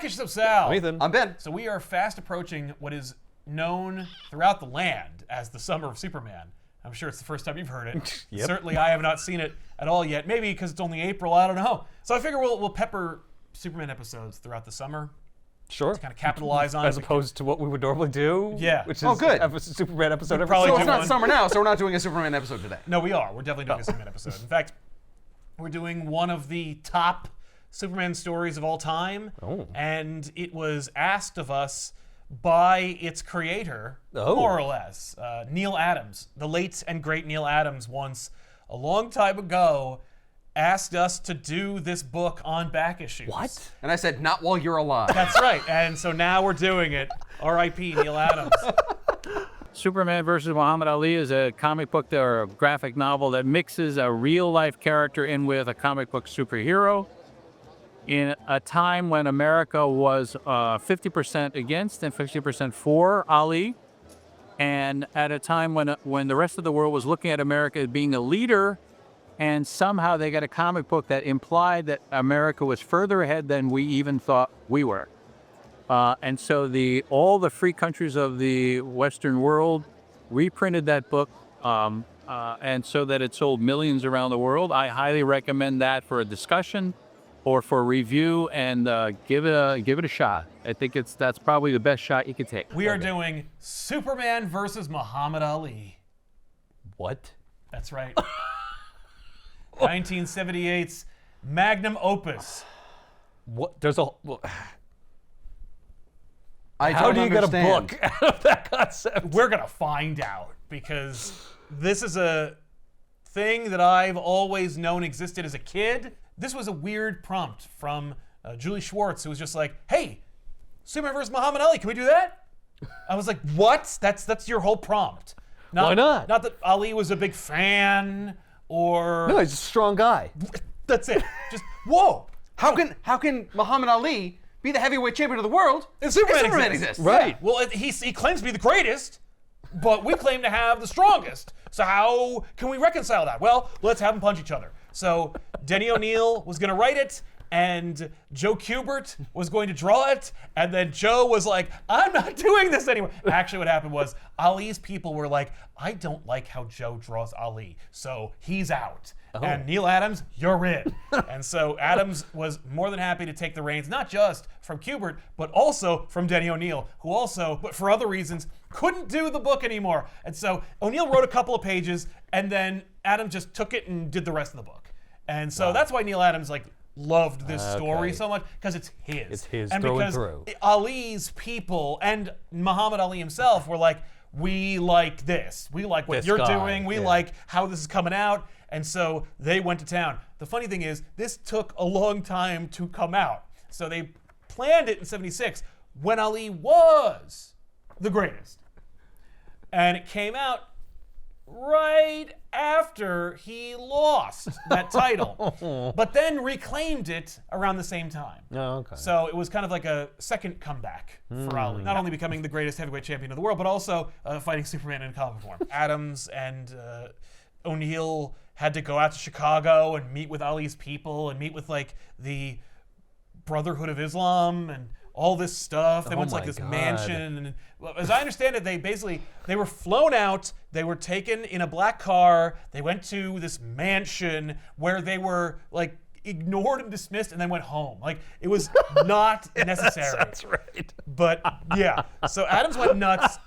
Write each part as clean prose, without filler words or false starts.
Blackish of Sal. I'm Ethan. I'm Ben. So we are fast approaching what is known throughout the land as the Summer of Superman. I'm sure it's the first time you've heard it. Yep. Certainly I have not seen it at all yet. Maybe because it's only April, I don't know. So I figure we'll pepper Superman episodes throughout the summer Sure. to kind of capitalize on As it. opposed to what we would normally do. Yeah. Which is Oh, good. have a Superman episode every probably So do it's not one. summer now, so we're not doing a Superman episode today. No, we are. We're definitely doing a Superman episode. In fact, we're doing one of the top Superman stories of all time. Oh. And it was asked of us by its creator, Oh. more or less. Neil Adams, the late and great Neil Adams, once, a long time ago, asked us to do this book on back issues. What? And I said, not while you're alive. That's right. And so now we're doing it. R.I.P. Neil Adams. Superman versus Muhammad Ali is a comic book or a graphic novel that mixes a real-life character in with a comic book superhero in a time when America was 50% against and 50% for Ali, and at a time when the rest of the world was looking at America as being a leader, and somehow they got a comic book that implied that America was further ahead than we even thought we were. And so all the free countries of the Western world reprinted that book, and so that it sold millions around the world. I highly recommend that for a discussion or for review, and give it a shot. I think that's probably the best shot you could take. We are doing Superman versus Muhammad Ali. What? That's right. 1978's magnum opus. What? There's a. Well, I how don't do you get a understand. book out of that concept? We're going to find out, because this is a thing that I've always known existed as a kid. This was a weird prompt from Julie Schwartz, who was just like, hey, Superman versus Muhammad Ali, can we do that? I was like, what? That's your whole prompt. Why not? Not that Ali was a big fan, or... No, he's a strong guy. That's it. Just, whoa. How can Muhammad Ali be the heavyweight champion of the world And Superman exists? exists. Right. Well, he claims to be the greatest, but we claim to have the strongest. So how can we reconcile that? Well, let's have them punch each other. So Denny O'Neil was going to write it, and Joe Kubert was going to draw it, and then Joe was like, I'm not doing this anymore. Actually, what happened was Ali's people were like, I don't like how Joe draws Ali, so he's out. And Neil Adams, you're in. And so Adams was more than happy to take the reins, not just from Kubert, but also from Denny O'Neil, who also, but for other reasons, couldn't do the book anymore. And so O'Neil wrote a couple of pages, and then Adams just took it and did the rest of the book. And so that's why Neil Adams loved this story Okay. so much, because it's his. It's his and through and because through. Ali's people and Muhammad Ali himself were like, we like this. We like what This you're guy, doing. We yeah. like how this is coming out. And so they went to town. The funny thing is, this took a long time to come out. So they planned it in 76 when Ali was the greatest. And it came out right after he lost that title, but then reclaimed it around the same time. Oh, okay. So it was kind of like a second comeback for Ali. Not only becoming the greatest heavyweight champion of the world, but also fighting Superman in comic form. Adams and O'Neil had to go out to Chicago and meet with Ali's people and meet with the Brotherhood of Islam and all this stuff. They went to my this God. mansion, and well, as I understand it, they were flown out. They were taken in a black car. They went to this mansion where they were ignored and dismissed, and then went home. It was not necessary. That's right. But yeah, so Adams went nuts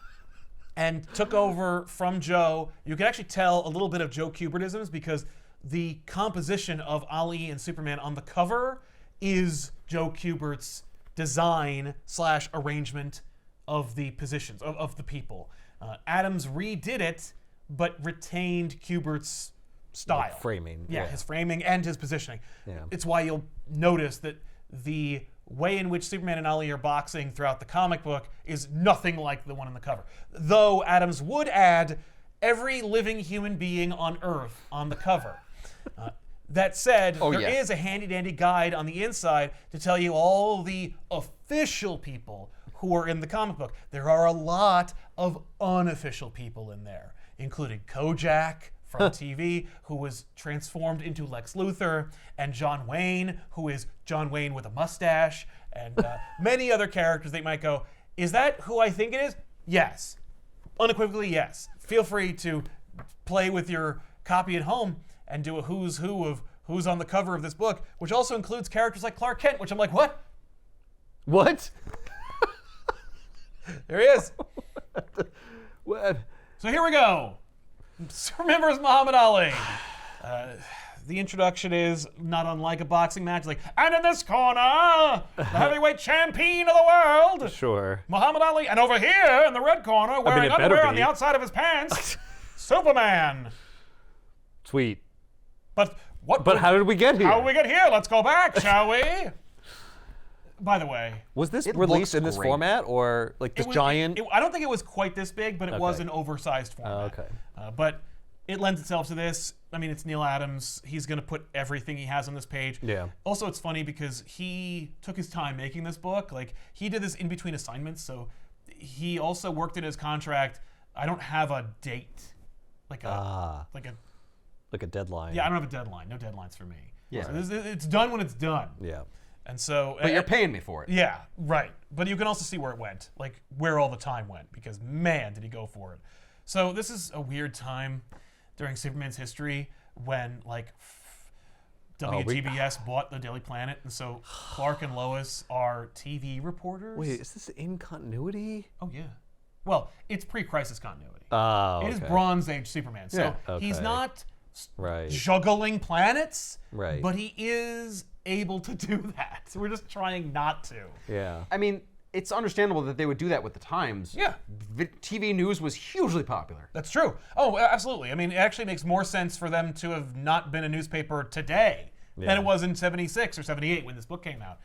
and took over from Joe. You can actually tell a little bit of Joe Kubertisms, because the composition of Ali and Superman on the cover is Joe Kubert's design / arrangement of the positions, of the people. Adams redid it, but retained Kubert's style. Framing. Yeah, his framing and his positioning. Yeah. It's why you'll notice that the way in which Superman and Ali are boxing throughout the comic book is nothing like the one on the cover. Though Adams would add every living human being on Earth on the cover. That said, there is a handy-dandy guide on the inside to tell you all the official people who are in the comic book. There are a lot of unofficial people in there, including Kojak, from TV, who was transformed into Lex Luthor, and John Wayne, who is John Wayne with a mustache, and many other characters that you might go, is that who I think it is? Yes. Unequivocally, yes. Feel free to play with your copy at home and do a who's who of who's on the cover of this book, which also includes characters like Clark Kent, which I'm like, what? What? There he is. What? So here we go. Remember Muhammad Ali. The introduction is not unlike a boxing match. Like, and in this corner, the heavyweight champion of the world, Sure. Muhammad Ali. And over here in the red corner, wearing it better underwear on be. the outside of his pants, Superman. Sweet. But what? But how did we get here? How did we get here? Let's go back, shall we? By the way, Was this It released looks in this great. format or like this giant? I don't think it was quite this big, but it was Okay. an oversized format. okay. But it lends itself to this. I mean, it's Neil Adams. He's going to put everything he has on this page. Yeah. Also, it's funny because he took his time making this book. Like, he did this in between assignments, so he also worked in his contract. I don't have a date. Like a deadline. yeah, I don't have a deadline. No deadlines for me. Yeah. So it's done when it's done. Yeah. And so But you're paying me for it. yeah, right. But you can also see where it went, like where all the time went, because man, did he go for it. So this is a weird time during Superman's history when like WGBS bought the Daily Planet, and so Clark and Lois are TV reporters. Wait, is this in continuity? Oh yeah. Well, it's pre-crisis continuity. Oh, It is Bronze Age Superman, so Yeah. he's Okay. not Right. juggling planets, Right. but he is able to do that. So we're just trying not to. Yeah. I mean, it's understandable that they would do that with the Times. Yeah. TV news was hugely popular. That's true. Oh, absolutely. I mean, it actually makes more sense for them to have not been a newspaper today than Yeah. it was in 76 or 78 when this book came out.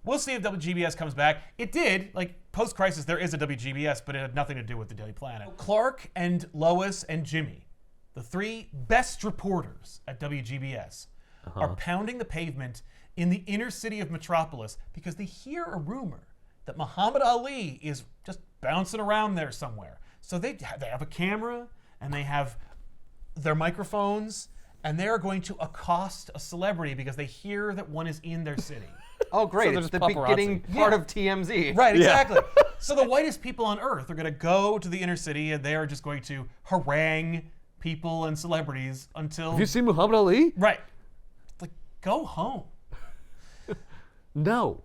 We'll see if WGBS comes back. It did. Like, post-crisis, there is a WGBS, but it had nothing to do with the Daily Planet. Clark and Lois and Jimmy, the three best reporters at WGBS, are pounding the pavement in the inner city of Metropolis because they hear a rumor that Muhammad Ali is just bouncing around there somewhere. So they have a camera and they have their microphones, and they are going to accost a celebrity because they hear that one is in their city. Oh, great. there's It's the paparazzi. beginning part Yeah. of TMZ. Right, exactly. So the whitest people on earth are going to go to the inner city, and they are just going to harangue people and celebrities until... Have you seen Muhammad Ali? Right. Like, go home. No.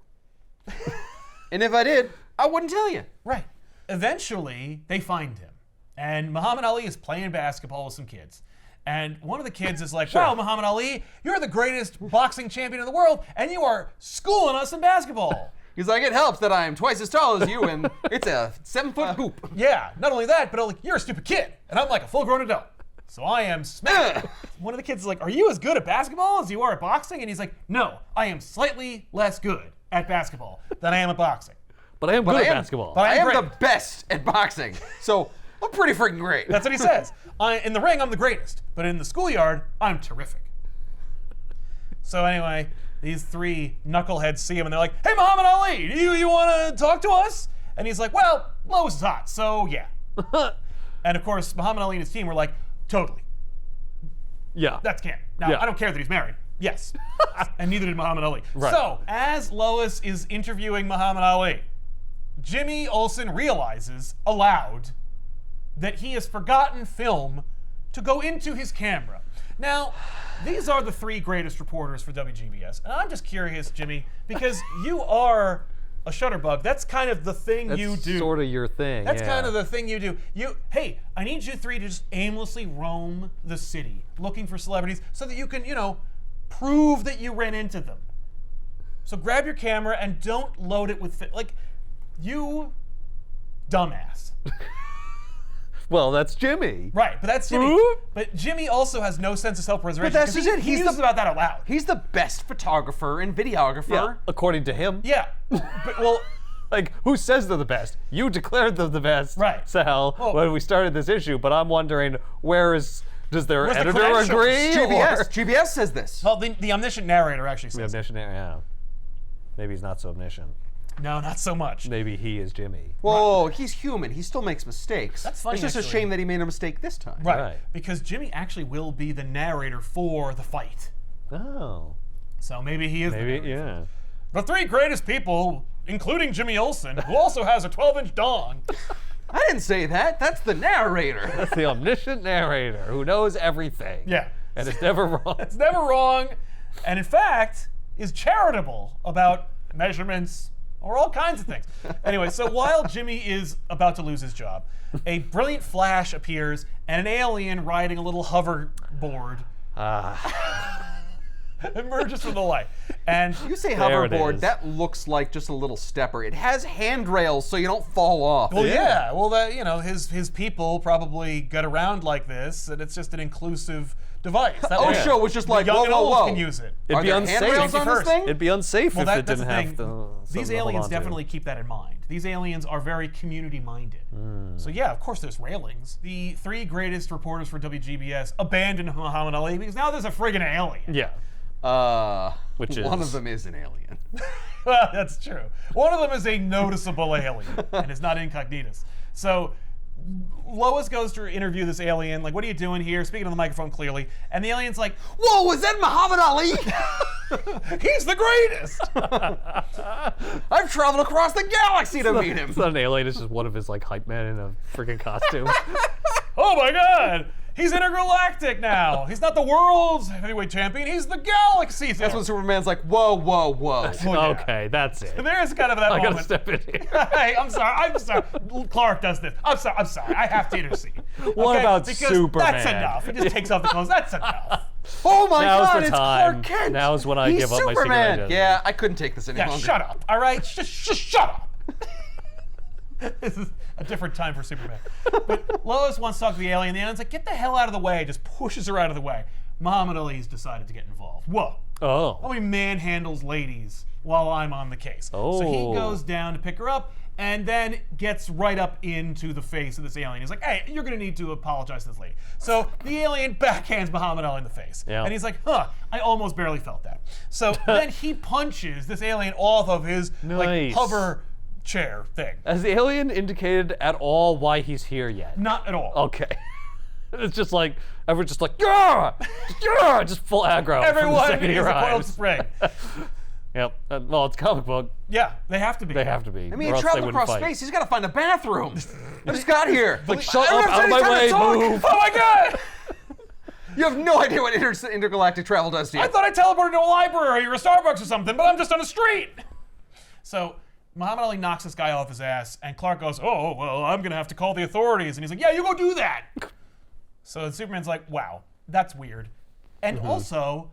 And if I did, I wouldn't tell you. Right. Eventually, they find him. And Muhammad Ali is playing basketball with some kids. And one of the kids is like, wow, Muhammad Ali, you're the greatest boxing champion in the world, and you are schooling us in basketball. He's like, it helps that I'm twice as tall as you, and it's a 7-foot hoop. Yeah, not only that, but like, you're a stupid kid, and I'm like a full-grown adult. So I am smacked. One of the kids is like, are you as good at basketball as you are at boxing? And he's like, no, I am slightly less good at basketball than I am at boxing. But I am good I at am- basketball. but I am great. the best at boxing, so I'm pretty freaking great. That's what he says. In the ring, I'm the greatest, but in the schoolyard, I'm terrific. So anyway, these three knuckleheads see him, and they're like, hey, Muhammad Ali, do you want to talk to us? And he's like, well, Lois is hot, so yeah. And of course, Muhammad Ali and his team were like, totally. Yeah. That's canon. Now, Yeah. I don't care that he's married. Yes. And neither did Muhammad Ali. Right. So, as Lois is interviewing Muhammad Ali, Jimmy Olsen realizes aloud that he has forgotten film to go into his camera. Now, these are the three greatest reporters for WGBS. And I'm just curious, Jimmy, because you are a shutterbug. That's kind of the thing That's you do. sort of your thing. That's yeah. kind of the thing you do. Hey, I need you three to just aimlessly roam the city looking for celebrities so that you can, prove that you ran into them. So grab your camera and don't load it with, you dumbass. Well, that's Jimmy. Right, but that's Jimmy. Huh? But Jimmy also has no sense of self-preservation. But that's 'cause just it. He He's mused the- about that out loud. He's the best photographer and videographer. Yeah. According to him. Yeah, but, well, Like, who says they're the best? You declared them the best, Right. Sal, Well- when we started this issue. But I'm wondering, does their Where's the editor credentials? agree? GBS. GBS says this. well, the omniscient narrator actually Or, says. omniscient, yeah. Maybe he's not so omniscient. No, not so much. Maybe he is Jimmy. Whoa, he's human. He still makes mistakes. That's funny, It's just a actually. shame that he made a mistake this time. Right. Because Jimmy actually will be the narrator for the fight. Oh. So maybe he is the Maybe, narrator. yeah. The three greatest people, including Jimmy Olsen, who also has a 12-inch dong. I didn't say that. That's the narrator. That's the omniscient narrator who knows everything. Yeah. And it's never wrong. It's never wrong, and in fact, is charitable about measurements or all kinds of things. Anyway, so while Jimmy is about to lose his job, a brilliant flash appears and an alien riding a little hoverboard emerges from the light. And You say There it hoverboard, is. that looks like just a little stepper. It has handrails so you don't fall off. well, yeah, well, that, you know, his people probably get around like this, and it's just an inclusive device. That way OSHA was just like, young whoa, and whoa, old whoa. can use it. It'd Are be there unsafe. handrails on this First. thing? It'd be unsafe Well, if it that's didn't the have thing. the. These aliens definitely keep that in mind. These aliens are very community-minded. So yeah, of course there's railings. The three greatest reporters for WGBS abandoned Muhammad Ali because now there's a friggin' alien. Yeah. Which One is- of them is an alien. Well, that's true. One of them is a noticeable alien and is not incognitus. So Lois goes to interview this alien, like, what are you doing here? Speaking on the microphone clearly. And the alien's like, Whoa, was that Muhammad Ali? he's the greatest! I've traveled across the galaxy to meet him. It's not an alien. It's just one of his like hype men in a freaking costume. Oh my god! He's intergalactic now! He's not the world's heavyweight champion, he's the galaxy's. That's when Superman's like, whoa, whoa, whoa. Okay, that's it. There's kind of that I moment. gotta step in here. Hey, I'm sorry. Clark does this. I'm sorry. I have to intercede. What about because Superman? That's enough. He just takes off the clothes. That's enough. Oh my Now's God, the it's time. Clark Kent. Now's when I He's give up my secret Superman. identity. Yeah, I couldn't take this any Yeah, longer. shut up. All right, just shut up. This is a different time for Superman. But Lois wants to talk to the alien. The alien's like, get the hell out of the way. Just pushes her out of the way. Muhammad Ali's decided to get involved. Whoa. Oh. Nobody manhandles ladies while I'm on the case. So he Oh. goes down to pick her up and then gets right up into the face of this alien. He's like, hey, you're going to need to apologize to this lady. So the alien backhands Muhammad Ali in the face. Yeah. And he's like, I almost barely felt that. So then he punches this alien off of his like Nice. hover chair thing. Has the alien indicated at all why he's here yet? Not at all. Okay. It's just like everyone's just like yeah, yeah, just full aggro. from the Everyone second he is a coiled arrives. spring. Yep. Well, it's a comic book. Yeah, they have to be. They have to be. I or mean, he else they traveled wouldn't across fight. space. He's got to find a bathroom. I just got here. Like, shut I don't up, have out of any my time way, to talk. move. Oh my god! You have no idea what intergalactic travel does to you. I thought I teleported to a library or a Starbucks or something, but I'm just on a street. So Muhammad Ali knocks this guy off his ass, and Clark goes, oh, well, I'm gonna have to call the authorities. And he's like, yeah, you go do that. So Superman's like, wow, that's weird. And also,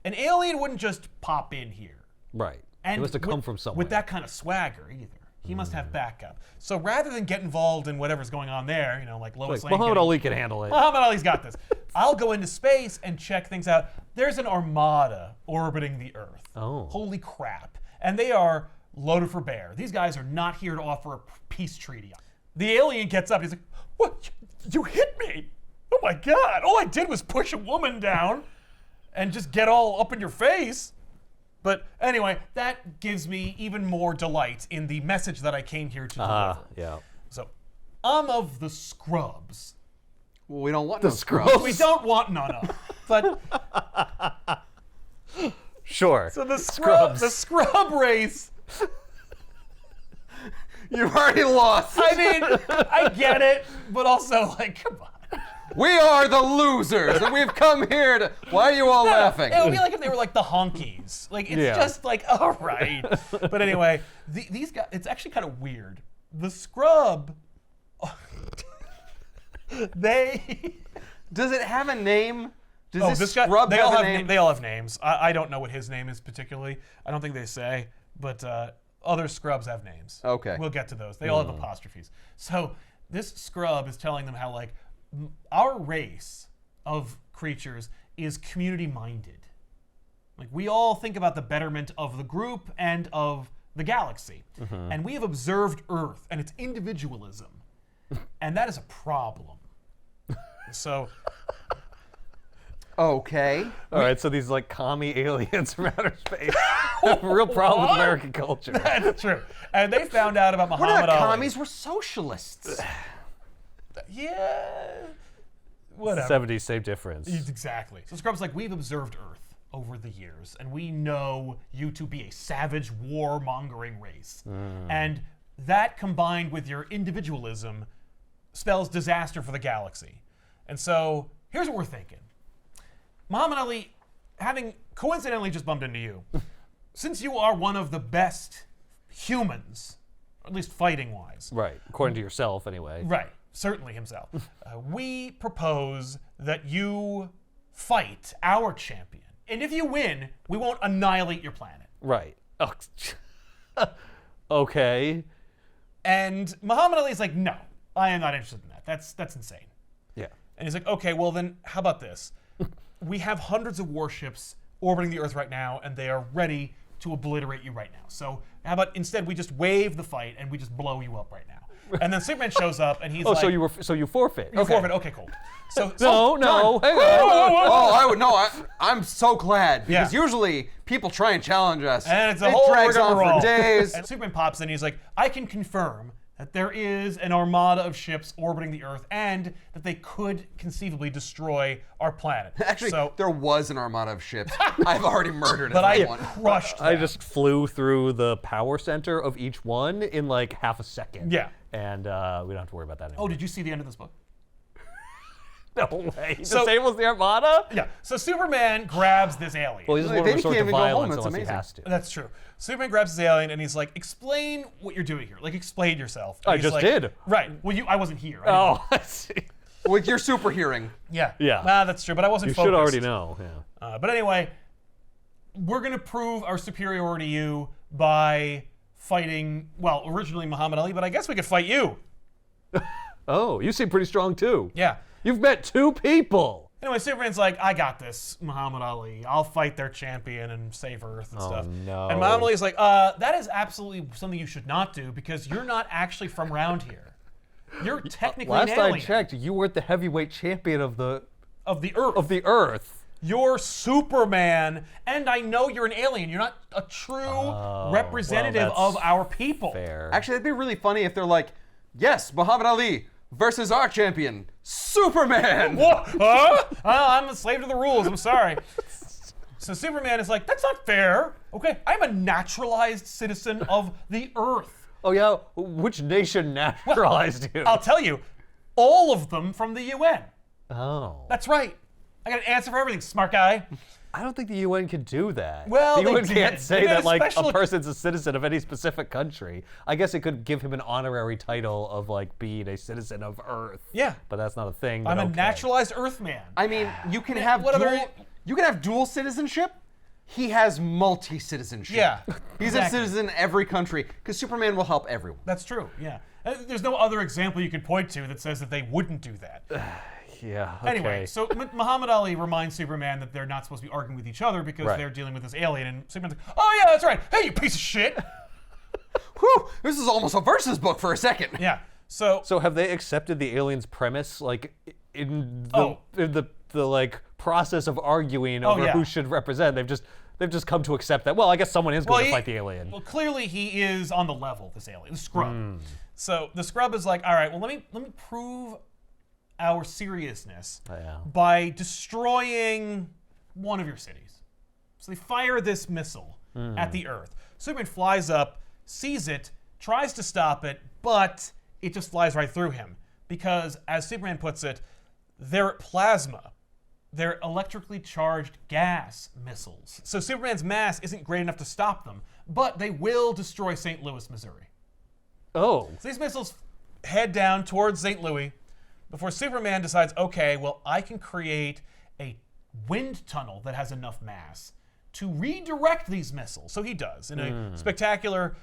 an alien wouldn't just pop in here. Right. And it must have come with- from somewhere. With that kind of swagger, either. He must have backup. So rather than get involved in whatever's going on there, you know, like Lois Like, Lane Muhammad getting- Ali can handle it. Muhammad Ali's got this. I'll go into space and check things out. There's an armada orbiting the Earth. Oh. Holy crap. And they are loaded for bear. These guys are not here to offer a peace treaty. The alien gets up. He's like, what? You hit me. Oh my God. All I did was push a woman down and just get all up in your face. But anyway, that gives me even more delight in the message that I came here to deliver. Yeah. So, I'm of the scrubs. Well, we don't want no scrubs. We don't want none of. But Sure. so the Scrubs. the scrub race. You've already lost. I mean, I get it, but also like, come on. We are the losers, and we've come here to. Why are you all laughing? It would be like if they were like the honkies. Like it's Yeah. just like, all right. But anyway, these guys. It's actually kind of weird. The scrub. They. Does it have a name? Does Oh, this this guy. scrub They have all a have name? they all have names. I don't know what his name is particularly. I don't think they say. But other scrubs have names. Okay. We'll get to those. They all have apostrophes. So this scrub is telling them how like our race of creatures is community minded. Like we all think about the betterment of the group and of the galaxy. And we have observed Earth and its individualism. And that is a problem. So Okay. All right, so these like commie aliens from outer space. Real problem with American culture. That's true. And they found out about We're Muhammad not Ali. commies, we're socialists. Yeah. Whatever. 70s, same difference. Exactly. So Scrub's like, we've observed Earth over the years, and we know you to be a savage, war-mongering race. And that, combined with your individualism, spells disaster for the galaxy. And so, here's what we're thinking. Muhammad Ali, having coincidentally just bumped into you, since you are one of the best humans, or at least fighting-wise. Right, according to yourself, anyway. Right, certainly himself. We propose that you fight our champion. And if you win, we won't annihilate your planet. Right. Oh, okay. And Muhammad Ali's like, no, I am not interested in that. That's insane. Yeah. And he's like, okay, well then, how about this? We have hundreds of warships orbiting the Earth right now, and they are ready to obliterate you right now. So how about instead we just waive the fight and we just blow you up right now? And then Superman shows up and he's Oh, like, so you forfeit. you forfeit. Okay, cool. So No, hang on. Oh, I'm so glad because Yeah. usually people try and challenge us. And it's a it whole drags on rigmarole. for days. And Superman pops in and he's like, I can confirm that there is an armada of ships orbiting the Earth and that they could conceivably destroy our planet. Actually, so, there was an armada of ships. I've already murdered but I everyone. crushed I them. just flew through the power center of each one in like half a second. Yeah. And we don't have to worry about that anymore. Oh, did you see the end of this book? No way. So- The same was the Armada? Yeah. So Superman grabs this alien. Well, he doesn't They want to can't resort to even go home, violence it's unless he amazing. has to. That's true. Superman grabs this alien and he's like, explain what you're doing here. Like, explain yourself. And I he's just like, did. Right. Well, I wasn't here. I didn't- Oh, I see. With your super hearing. Yeah. Yeah. That's true, but I wasn't You focused. should already know. Yeah. But anyway, we're going to prove our superiority to you by fighting, well, originally Muhammad Ali, but I guess we could fight you. Oh, you seem pretty strong too. Yeah. You've met two people. Anyway, Superman's like, I got this, Muhammad Ali. I'll fight their champion and save Earth and stuff. no. And Muhammad Ali's like, that is absolutely something you should not do because you're not actually from around here. You're technically Last an I alien checked, you weren't the heavyweight champion of the of the Earth. Earth. You're Superman, and I know you're an alien. You're not a true representative well, of our people. Fair. Actually, that'd be really funny if they're like, yes, Muhammad Ali versus our champion, Superman. What? Huh? I'm a slave to the rules. I'm sorry. So Superman is like, that's not fair. Okay, I'm a naturalized citizen of the Earth. Oh yeah, which nation naturalized you? I'll tell you, all of them from the UN. Oh. That's right. I got an answer for everything, smart guy. I don't think the UN can do that. Well, the they UN did. can't They say made that a like special- a person's a citizen of any specific country. I guess it could give him an honorary title of like being a citizen of Earth. Yeah. But that's not a thing. I'm but a okay. naturalized Earthman. I mean, you can have what other- dual citizenship. He has multi-citizenship. Yeah, He's exactly. a citizen in every country because Superman will help everyone. That's true, yeah. There's no other example you could point to that says that they wouldn't do that. Yeah. Okay. Anyway, so Muhammad Ali reminds Superman that they're not supposed to be arguing with each other because Right. they're dealing with this alien, and Superman's like, oh yeah, that's right. Hey, you piece of shit. Whew, this is almost a versus book for a second. Yeah, so So have they accepted the alien's premise, like in the Oh. like process of arguing over yeah. who should represent? They've just come to accept that. Well, I guess someone is going to fight the alien. Well, clearly he is on the level, this alien, the scrub. Hmm. So the scrub is like, all right, well, let me prove our seriousness Yeah. by destroying one of your cities. So they fire this missile at the Earth. Superman flies up, sees it, tries to stop it, but it just flies right through him. Because, as Superman puts it, they're plasma. They're electrically charged gas missiles. So Superman's mass isn't great enough to stop them, but they will destroy St. Louis, Missouri. Oh. So these missiles head down towards St. Louis before Superman decides, okay, well, I can create a wind tunnel that has enough mass to redirect these missiles. So he does. In a spectacular,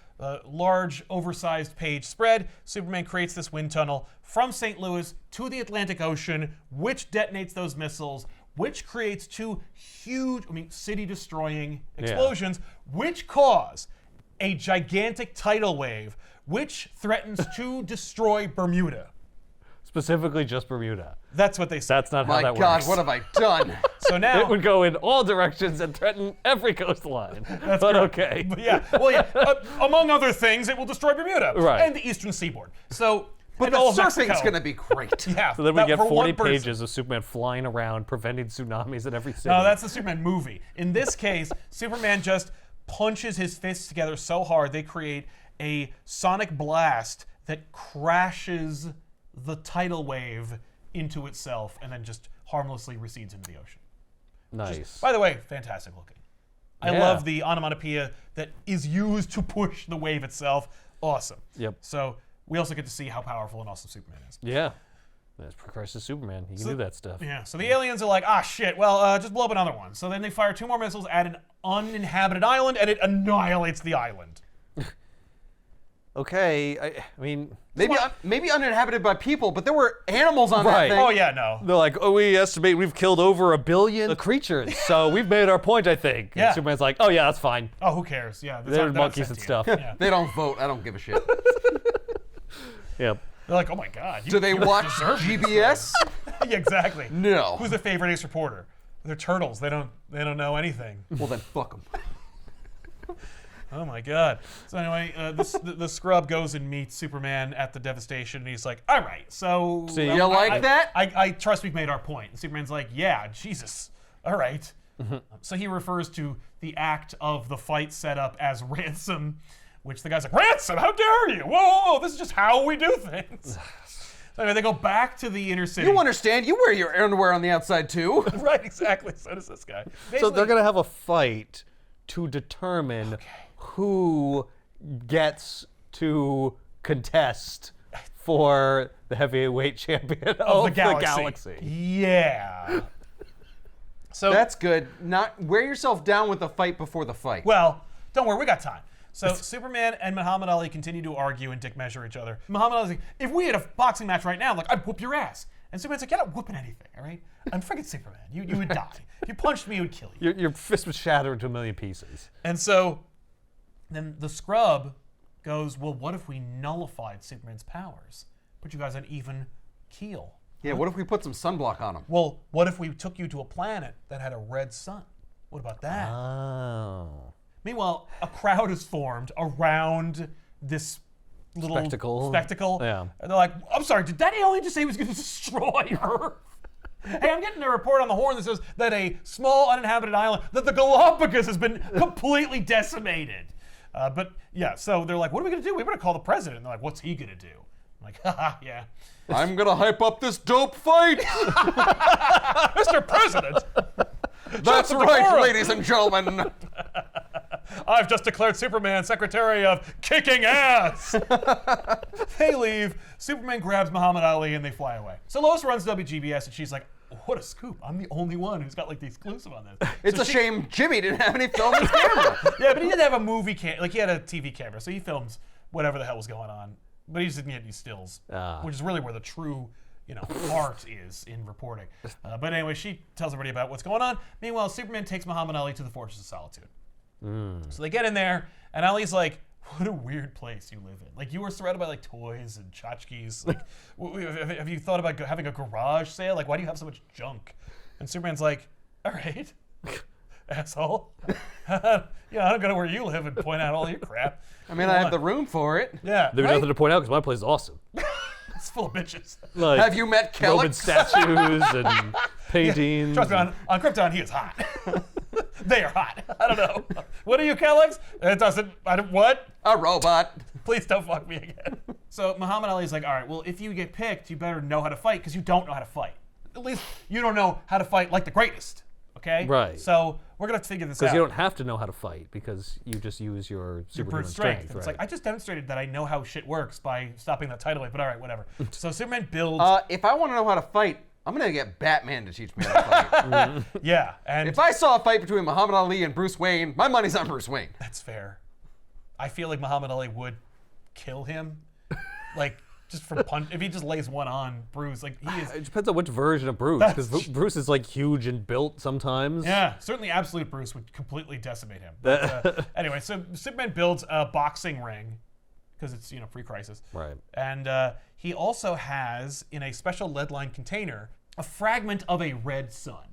large, oversized page spread, Superman creates this wind tunnel from St. Louis to the Atlantic Ocean, which detonates those missiles, which creates two huge, city-destroying explosions, which cause a gigantic tidal wave, which threatens to destroy Bermuda. Specifically just Bermuda. That's what they said. That's not how My that God, works. what have I done? So now It would go in all directions and threaten every coastline. But correct. okay. But yeah, well, yeah. Among other things, it will destroy Bermuda Right. and the eastern seaboard. So, But and the all of surfing's Mexico. going to be great. Yeah. So then we that- get for 40 one person. pages of Superman flying around, preventing tsunamis in every city. No, that's the Superman movie. In this case, Superman just punches his fists together so hard they create a sonic blast that crashes the tidal wave into itself and then just harmlessly recedes into the ocean. nice. By the way, fantastic looking. I Yeah. love the onomatopoeia that is used to push the wave itself. Awesome. Yep. So we also get to see how powerful and awesome Superman is. Yeah. That's Christ is Superman. He can do that stuff. Yeah, so the aliens are like, ah, shit, well, just blow up another one. So then they fire 2 more missiles at an uninhabited island, and it annihilates the island. Okay, I mean, Maybe uninhabited by people, but there were animals on Right. that thing. Oh, yeah, no. they're like, oh, we estimate we've killed over 1 billion creatures, so we've made our point, I think. Yeah. And Superman's like, oh yeah, that's fine. Oh, who cares? Yeah, that's They're not monkeys and sentient. stuff. Yeah. They don't vote. I don't give a shit. Yep. They're like, oh my God. Do they watch GBS? Yeah, exactly. No. Who's their favorite ace reporter? They're turtles. They don't know anything. Well, then fuck them. Oh my God. So anyway, the scrub goes and meets Superman at the devastation, and he's like, all right, so... See, you like that? I trust we've made our point. And Superman's like, yeah, Jesus. All right. So he refers to the act of the fight set up as ransom, which the guy's like, ransom? How dare you? Whoa, this is just how we do things. So anyway, they go back to the inner city. You understand? You wear your underwear on the outside too. Right, exactly. So does this guy. So Basically- they're gonna have a fight to determine who gets to contest for the heavyweight champion of the galaxy. Yeah. So That's good. Not wear yourself down with the fight before the fight. well, don't worry, we got time. So Superman and Muhammad Ali continue to argue and dick measure each other. Muhammad Ali's like, if we had a boxing match right now, like I'd whoop your ass. And Superman's like, you're not whooping anything, all right? I'm freaking Superman. You would die. If you punched me, it would kill you. your fist would shatter into 1,000,000 pieces. And so then the scrub goes, well, what if we nullified Superman's powers? Put you guys on even keel. Yeah, what if we put some sunblock on them? Well, what if we took you to a planet that had a red sun? What about that? Oh. Meanwhile, a crowd is formed around this little Spectacle. Yeah. And they're like, I'm sorry, did that alien just say he was going to destroy Earth? Hey, I'm getting a report on the horn that says that a small uninhabited island, that the Galapagos has been completely decimated. But yeah, so they're like, what are we going to do? We better call the president. And they're like, what's he going to do? I'm like, haha, yeah. I'm gonna hype up this dope fight. Mr. President, That's Shots of right, decorum. ladies and gentlemen. I've just declared Superman Secretary of Kicking Ass. They leave. Superman grabs Muhammad Ali and they fly away. So Lois runs WGBS and she's like, what a scoop. I'm the only one who's got like the exclusive on this. It's So a she- shame Jimmy didn't have any film in his camera. Yeah, but he did have a movie like he had a TV camera, so he films whatever the hell was going on. But he just didn't get any stills, which is really where the true, art is in reporting. But anyway, she tells everybody about what's going on. Meanwhile, Superman takes Muhammad Ali to the Fortress of Solitude. So they get in there, and Ali's like, what a weird place you live in. Like, you were surrounded by, like, toys and tchotchkes. Like, have you thought about having a garage sale? Like, why do you have so much junk? And Superman's like, all right, asshole. I don't go to where you live and point out all your crap. I mean, I have the room for it. Yeah, There's right? nothing to point out because my place is awesome. It's full of bitches. Like Have you met Roman Kellex? statues and paintings. Trust me, on Krypton, he is hot. They are hot. I don't know. What are you, Kellex? What? A robot. Please don't fuck me again. So Muhammad Ali's like, all right, well, if you get picked, you better know how to fight because you don't know how to fight. At least you don't know how to fight like the greatest. Okay? Right. So we're going to have to figure this out. Because you don't have to know how to fight because you just use your Your superhuman brute strength. strength. It's right? like, I just demonstrated that I know how shit works by stopping that tidal wave, but all right, whatever. So Superman builds. If I want to know how to fight, I'm gonna get Batman to teach me how to fight. Yeah, and If I saw a fight between Muhammad Ali and Bruce Wayne, my money's on Bruce Wayne. that's fair. I feel like Muhammad Ali would kill him. Like, just from punch. If he just lays one on Bruce, like, he is. It depends on which version of Bruce, because Bruce is like huge and built sometimes. Yeah, certainly Absolute Bruce would completely decimate him. But, anyway, so Superman builds a boxing ring because it's free crisis. Right. And he also has in a special lead-lined container a fragment of a red sun,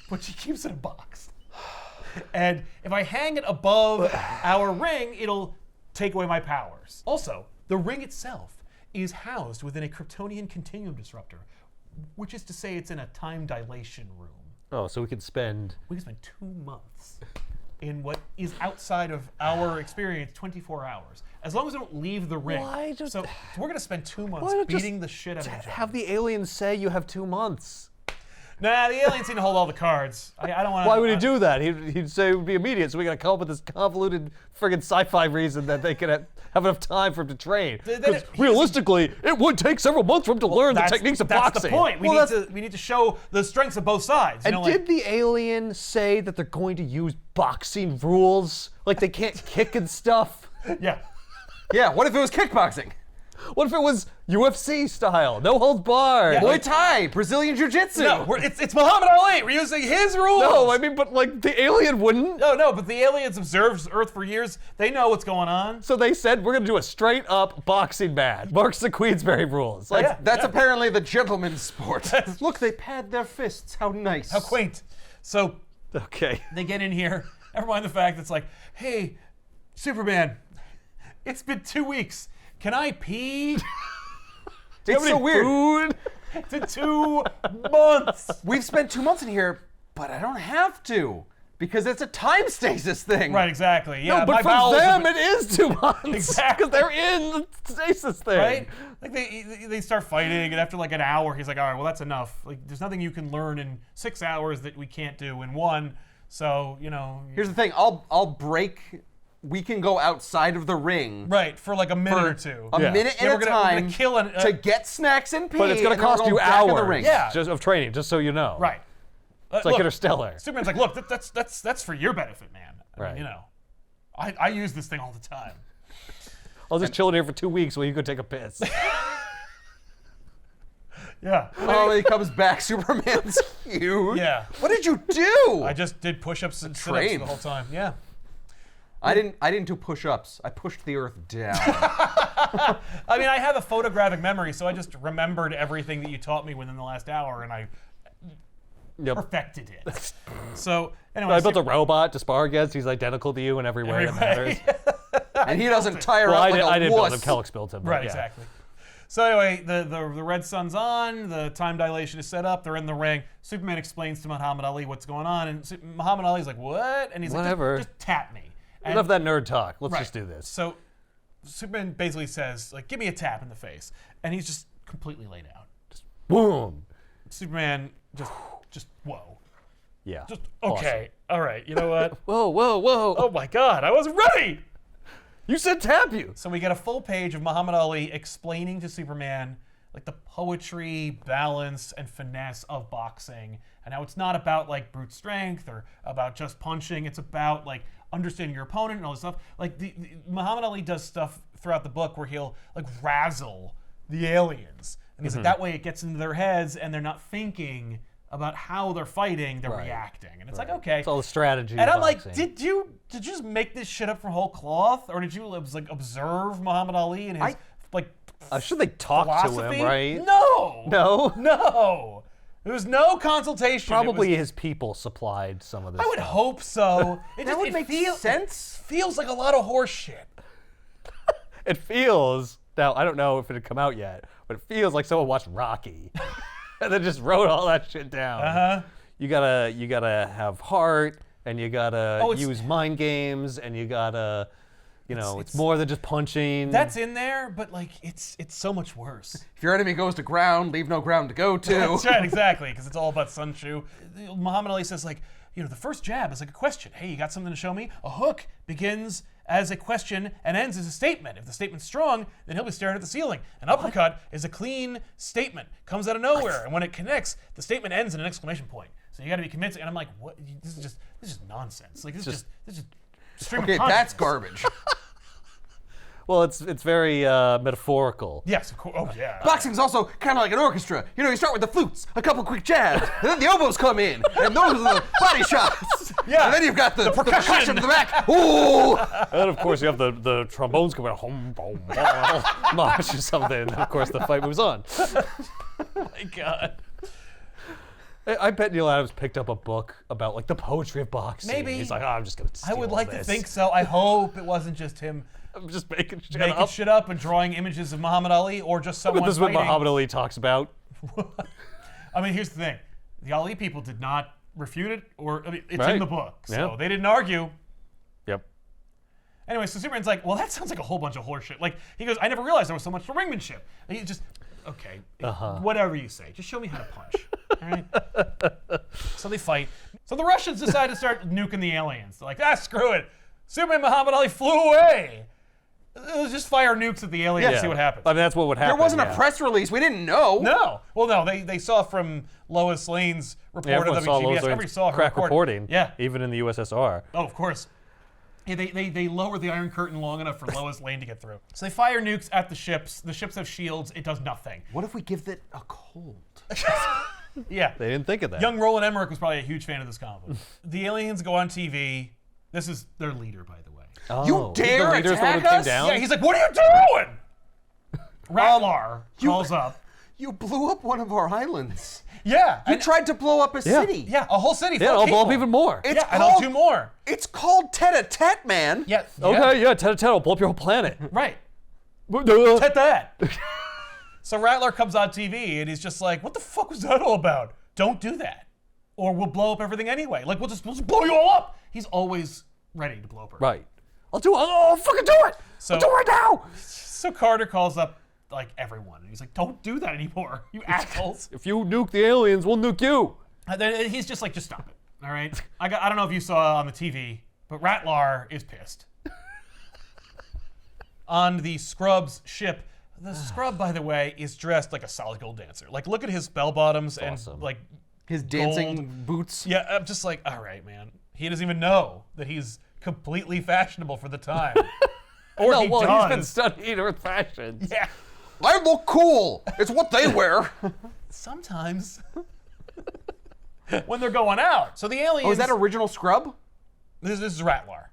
which he keeps in a box. And if I hang it above our ring, it'll take away my powers. Also, the ring itself is housed within a Kryptonian continuum disruptor, which is to say it's in a time dilation room. Oh, so we can spend 2 months in what is outside of our experience 24 hours. As long as we don't leave the ring. Why just- so we're going to spend 2 months Why not just beating the shit out of each other. have the aliens say you have 2 months. Nah, the aliens seem to hold all the cards. I don't want to. Why would he do that? He'd say it would be immediate, so we got to come up with this convoluted friggin' sci-fi reason that they could have enough time for him to train. Because realistically, it would take several months for him to learn the techniques of boxing. That's the point. We need to show the strengths of both sides. And did the alien say that they're going to use boxing rules? Like they can't kick and stuff? Yeah. Yeah, what if it was kickboxing? What if it was UFC style? No holds barred. Yeah. Muay Thai, Brazilian Jiu-Jitsu. No, it's Muhammad Ali. We're using his rules. No, I mean, but like the alien wouldn't. No, but the aliens observed Earth for years. They know what's going on. So they said we're gonna do a straight up boxing match. Marks the Queensberry rules. Like, Yeah. That's apparently the gentleman's sport. Look, they pad their fists. How nice. How quaint. So okay. they get in here. Never mind the fact that it's like, hey, Superman, it's been 2 weeks. Can I pee? It's so weird. Food? It's been 2 months. We've spent 2 months in here, but I don't have to because it's a time stasis thing. Right, exactly. Yeah, No, but my for bowels have them it is 2 months. Exactly. Because they're in the stasis thing. right? Like they start fighting, and after like an hour, he's like, all right, well, that's enough. Like, there's nothing you can learn in 6 hours that we can't do in 1. So, Here's the thing. I'll break. We can go outside of the ring. right, for like a minute or two. A Yeah. minute Yeah, at we're a gonna time kill an, to get snacks and pee. But it's gonna and then we're cost you going back in the hours ring. Yeah. just of training, just so you know. Right. It's like Interstellar. Superman's like, look, that's for your benefit, man. I mean, Right. I use this thing all the time. I'll just chill in here for 2 weeks while you go take a piss. Yeah. Oh, he comes back. Superman's huge. Yeah. What did you do? I just did push-ups and sit-ups Train. the whole time. Yeah. I didn't do push-ups. I pushed the earth down. I mean, I have a photographic memory, so I just remembered everything that you taught me within the last hour, and I Yep. perfected it. So anyway, I built a robot to spar against. He's identical to you in every way that matters. And he doesn't tire Well, out like I a didn't build him. wuss. Kellex built him. but Right, yeah. exactly. So anyway, the red sun's on, the time dilation is set up, they're in the ring. Superman explains to Muhammad Ali what's going on, and Muhammad Ali's like, what? And he's Whatever. like, just tap me. And, Enough of that nerd talk. Let's right. just do this. So Superman basically says, like, give me a tap in the face. And he's just completely laid out. Boom. Superman just whoa. Yeah. Just, okay, all right, you know what? Whoa, whoa, whoa. Oh my God, I wasn't ready! You said tap you. So we get a full page of Muhammad Ali explaining to Superman like the poetry, balance, and finesse of boxing, and how it's not about like brute strength or about just punching. It's about like understanding your opponent and all this stuff. Like the Muhammad Ali does stuff throughout the book where he'll like razzle the aliens, and he's like that way it gets into their heads and they're not thinking about how they're fighting, they're reacting, and it's like okay. It's all the strategy. And of I'm like, boxing. did you just make this shit up from whole cloth, or did you like observe Muhammad Ali and his like should they talk philosophy? to him, right? No. No? No. There was no consultation. It Probably was- his people supplied some of this. I would stuff. hope so. It That just, would it make sense. Feels like a lot of horse shit. It feels. Now I don't know if it had come out yet, but it feels like someone watched Rocky, and then just wrote all that shit down. Uh-huh. You gotta have heart, and you gotta Oh, it's- use mind games, and you gotta, it's it's- more than just punching. That's in there, but like it's so much worse. If your enemy goes to ground, leave no ground to go to. That's right, exactly, because it's all about Sun Tzu. Muhammad Ali says like, the first jab is like a question. Hey, you got something to show me? A hook begins as a question and ends as a statement. If the statement's strong, then he'll be staring at the ceiling. An uppercut is a clean statement, comes out of nowhere, and when it connects, the statement ends in an exclamation point. So you got to be convincing. And I'm like, what? This is just nonsense. Like this is just stream Okay, of that's consciousness. garbage. Well, it's very metaphorical. Yes, of course. Oh, yeah. Boxing's also kind of like an orchestra. You know, you start with the flutes, a couple quick jabs, and then the oboes come in, and those are the body shots. Yeah. And then you've got the percussion in the back. Ooh! And of course, you have the trombones coming out, home, boom, march or something. And of course, the fight moves on. Oh, my God. I bet Neil Adams picked up a book about like the poetry of boxing. Maybe. He's like, I'm just gonna steal I would all like this. to think so. I hope it wasn't just him I'm just making shit making up. shit up and drawing images of Muhammad Ali or just someone But this is what fighting. Muhammad Ali talks about. I mean, here's the thing. The Ali people did not refute it, or I mean, it's Right. in the book, so Yeah. they didn't argue. Yep. Anyway, so Superman's like, well, that sounds like a whole bunch of horseshit. Like, he goes, I never realized there was so much ringmanship. And he just, okay, whatever you say, just show me how to punch. All right? So they fight. So the Russians decide to start nuking the aliens. They're like, screw it. Superman Muhammad Ali flew away. Let's just fire nukes at the aliens and see what happens. I mean, that's what would happen. There wasn't yeah. a press release. We didn't know. No. Well, no, they saw from Lois Lane's report Yeah, of everyone saw WGBS. Lois Everybody Lane's saw her crack report. reporting. Yeah. Even in the USSR. Oh, of course. Yeah, they lowered the Iron Curtain long enough for Lois Lane to get through. So they fire nukes at the ships. The ships have shields. It does nothing. What if we give it a cold? Yeah. They didn't think of that. Young Roland Emmerich was probably a huge fan of this comic book. The aliens go on TV. This is their leader, by the way. Oh, You dare the leader's the one who attack came us? down? Yeah, he's like, what are you doing? Ratlar calls up. You blew up one of our islands. Yeah. You and- tried to blow up a city. yeah, a whole city full Yeah, of I'll blow up people. even more. It's Yeah, and I'll called, do more. It's called tete-a-tete, man. Yeah. Okay, yeah, tete-a-tete, I'll blow up your whole planet. Right. Duh. Hit that. So Rattler comes on TV and he's just like, what the fuck was that all about? Don't do that. Or we'll blow up everything anyway. Like, we'll just blow you all up. He's always ready to blow up. Right. I'll fucking do it. So- I'll do it right now. So Carter calls up, like, everyone. And he's like, don't do that anymore, you assholes. If you nuke the aliens, we'll nuke you. And then he's just like, just stop it. All right? I don't know if you saw on the TV, but Rattlar is pissed. On the Scrubs ship. The Scrub, by the way, is dressed like a solid gold dancer. Like, look at his bell bottoms and, awesome. like, His dancing Gold. boots. yeah, I'm just like, all right, man. He doesn't even know that he's completely fashionable for the time. Or No, he well, does. he's been studying Earth fashions. Yeah. I look cool. It's what they wear. Sometimes. When they're going out. So the aliens. Oh, is that original Scrub? This is Rattlar.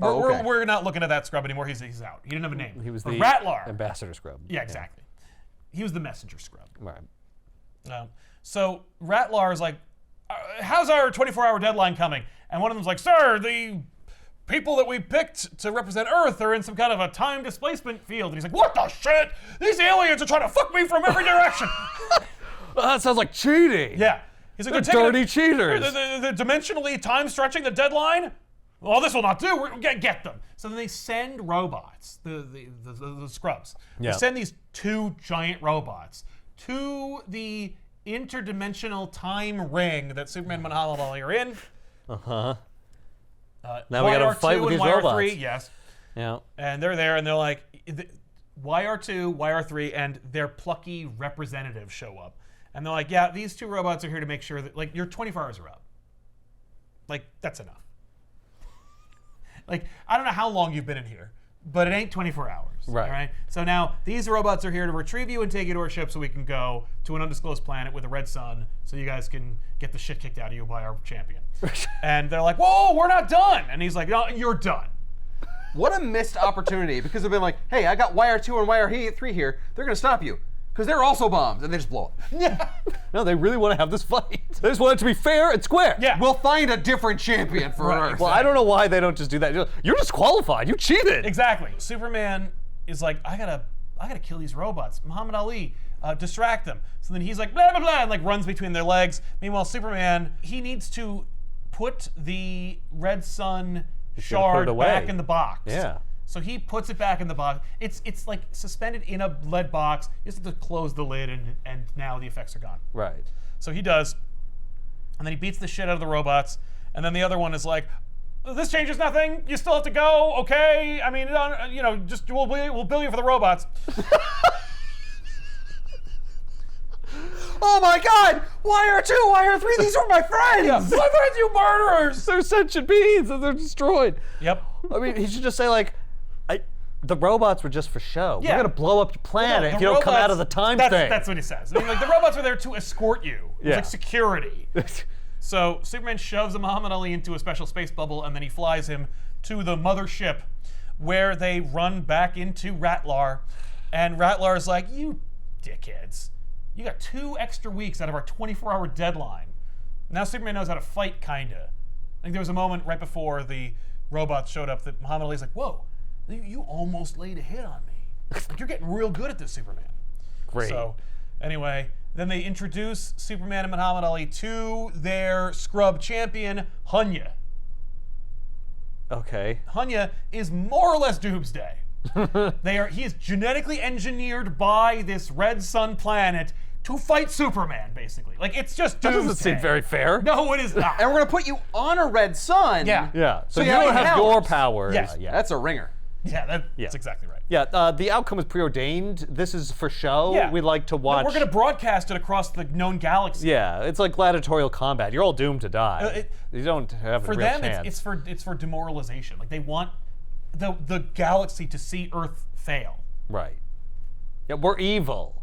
Oh, okay. We're not looking at that Scrub anymore. He's out. He didn't have a name. He was But the Rattlar. ambassador scrub. Yeah, exactly. He was the messenger Scrub. Right. So Rattlar is like, how's our 24-hour deadline coming? And one of them's like, sir, the people that we picked to represent Earth are in some kind of a time displacement field. And he's like, what the shit? These aliens are trying to fuck me from every direction. Oh, that sounds like cheating. Yeah. He's like, They're taking dirty cheaters. They're dimensionally time stretching the deadline. Well, this will not do. We're gonna get them. So then they send robots, the Scrubs. Yeah. They send these two giant robots to the interdimensional time ring that Superman and Muhammad Ali are in. Now we gotta YR2 fight with and these YR3, robots. yes. Yeah. And they're there, and they're like, YR2, YR3, and their plucky representatives show up. And they're like, yeah, these two robots are here to make sure that, like, your 24 hours are up. Like, that's enough. Like, I don't know how long you've been in here, but it ain't 24 hours. Right. All right? So now, these robots are here to retrieve you and take you to our ship so we can go to an undisclosed planet with a red sun so you guys can get the shit kicked out of you by our champion. And they're like, whoa, we're not done. And he's like, no, you're done. What a missed opportunity, because they've been like, hey, I got YR2 and YR3 here. They're going to stop you, because they're also bombs, and they just blow up. Yeah. No, they really want to have this fight. They just want it to be fair and square. Yeah. We'll find a different champion for Right. Earth. Well, I don't know why they don't just do that. You're disqualified. You cheated. Exactly. Superman is like, I gotta kill these robots. Muhammad Ali, distract them. So then he's like, blah, blah, blah, and like runs between their legs. Meanwhile, Superman, he needs to put the red sun gonna put shard it away. back in the box. Yeah. So he puts it back in the box. It's like suspended in a lead box. You just have to close the lid, and now the effects are gone. Right. So he does, and then he beats the shit out of the robots, and then the other one is like, this changes nothing. You still have to go, okay? I mean, you know, just we'll bill you for the robots. Oh my God! YR2, YR3, these are my friends! My friends, you murderers! They're sentient beings and they're destroyed. Yep. I mean, he should just say like, the robots were just for show. Yeah. We're gonna blow up your planet No, if you don't come out of the time thing. That's what he says. I mean, like, the robots were there to escort you. It's Yeah. like security. So Superman shoves Muhammad Ali into a special space bubble, and then he flies him to the mothership, where they run back into Ratlar. And Ratlar's like, you dickheads. You got 2 extra weeks out of our 24-hour deadline. Now Superman knows how to fight, kinda. Like, there was a moment right before the robots showed up that Muhammad Ali's like, whoa, you almost laid a hit on me. Like, you're getting real good at this, Superman. Great. So, anyway, then they introduce Superman and Muhammad Ali to their scrub champion, Hunya. Okay. Hunya is more or less Doomsday. He is genetically engineered by this red sun planet to fight Superman, basically. Like, it's just That Doomsday. doesn't seem very fair. No, it is not. And we're gonna put you on a red sun. Yeah. Yeah. So, So you you don't have have your powers. powers. Yes. Yeah. That's a ringer. Yeah, that's Yeah. exactly right. Yeah, the outcome is preordained. This is for show. Yeah. We'd like to No, watch. we're going to broadcast it across the known galaxy. Yeah, it's like gladiatorial combat. You're all doomed to die. You don't have For a real them, chance. it's for demoralization. Like, they want the galaxy to see Earth fail. Right. Yeah, we're evil.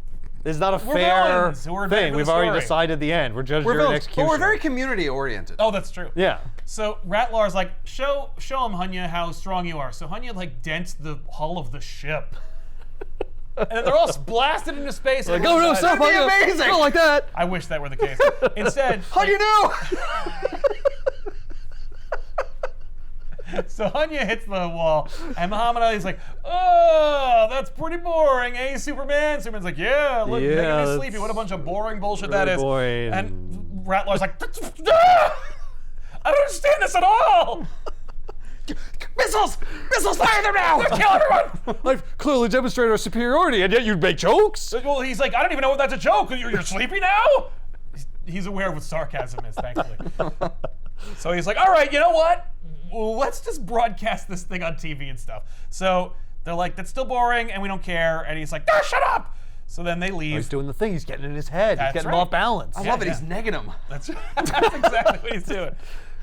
This is not a We're fair villains who are there thing. for the We've already story. decided the end. We're judging We're your villains, but execution. we're very community oriented. Oh, that's true. Yeah. So Ratlar's like, show him, Hunya, how strong you are. So Hunya like dents the hull of the ship. And then they're all blasted into space. Like, oh no, stop! That'd be Hunya. amazing. Not like that. I wish that were the case. Instead, How do you know? so Hunya hits the wall, and Muhammad Ali's like, "Oh, that's pretty boring, eh, Superman?" Superman's like, "Yeah, look, Yeah, making me that's sleepy. What a bunch of boring bullshit really that is." boring. And Ratlar's like, "Ah! I don't understand this at all. Missiles! Missiles! Fire them now! Kill everyone!" I've clearly demonstrated our superiority, and yet you make jokes. Well, he's like, "I don't even know if that's a joke. You're sleepy now?" He's aware of what sarcasm is, thankfully. So he's like, "All right, you know what? Well, let's just broadcast this thing on TV and stuff." So they're like, "That's still boring, and we don't care." And he's like, "Ah, shut up!" So then they leave. He's doing the thing. He's getting in his head. That's He's getting right. off balance. I love it. yeah. He's negging them. That's exactly what he's doing.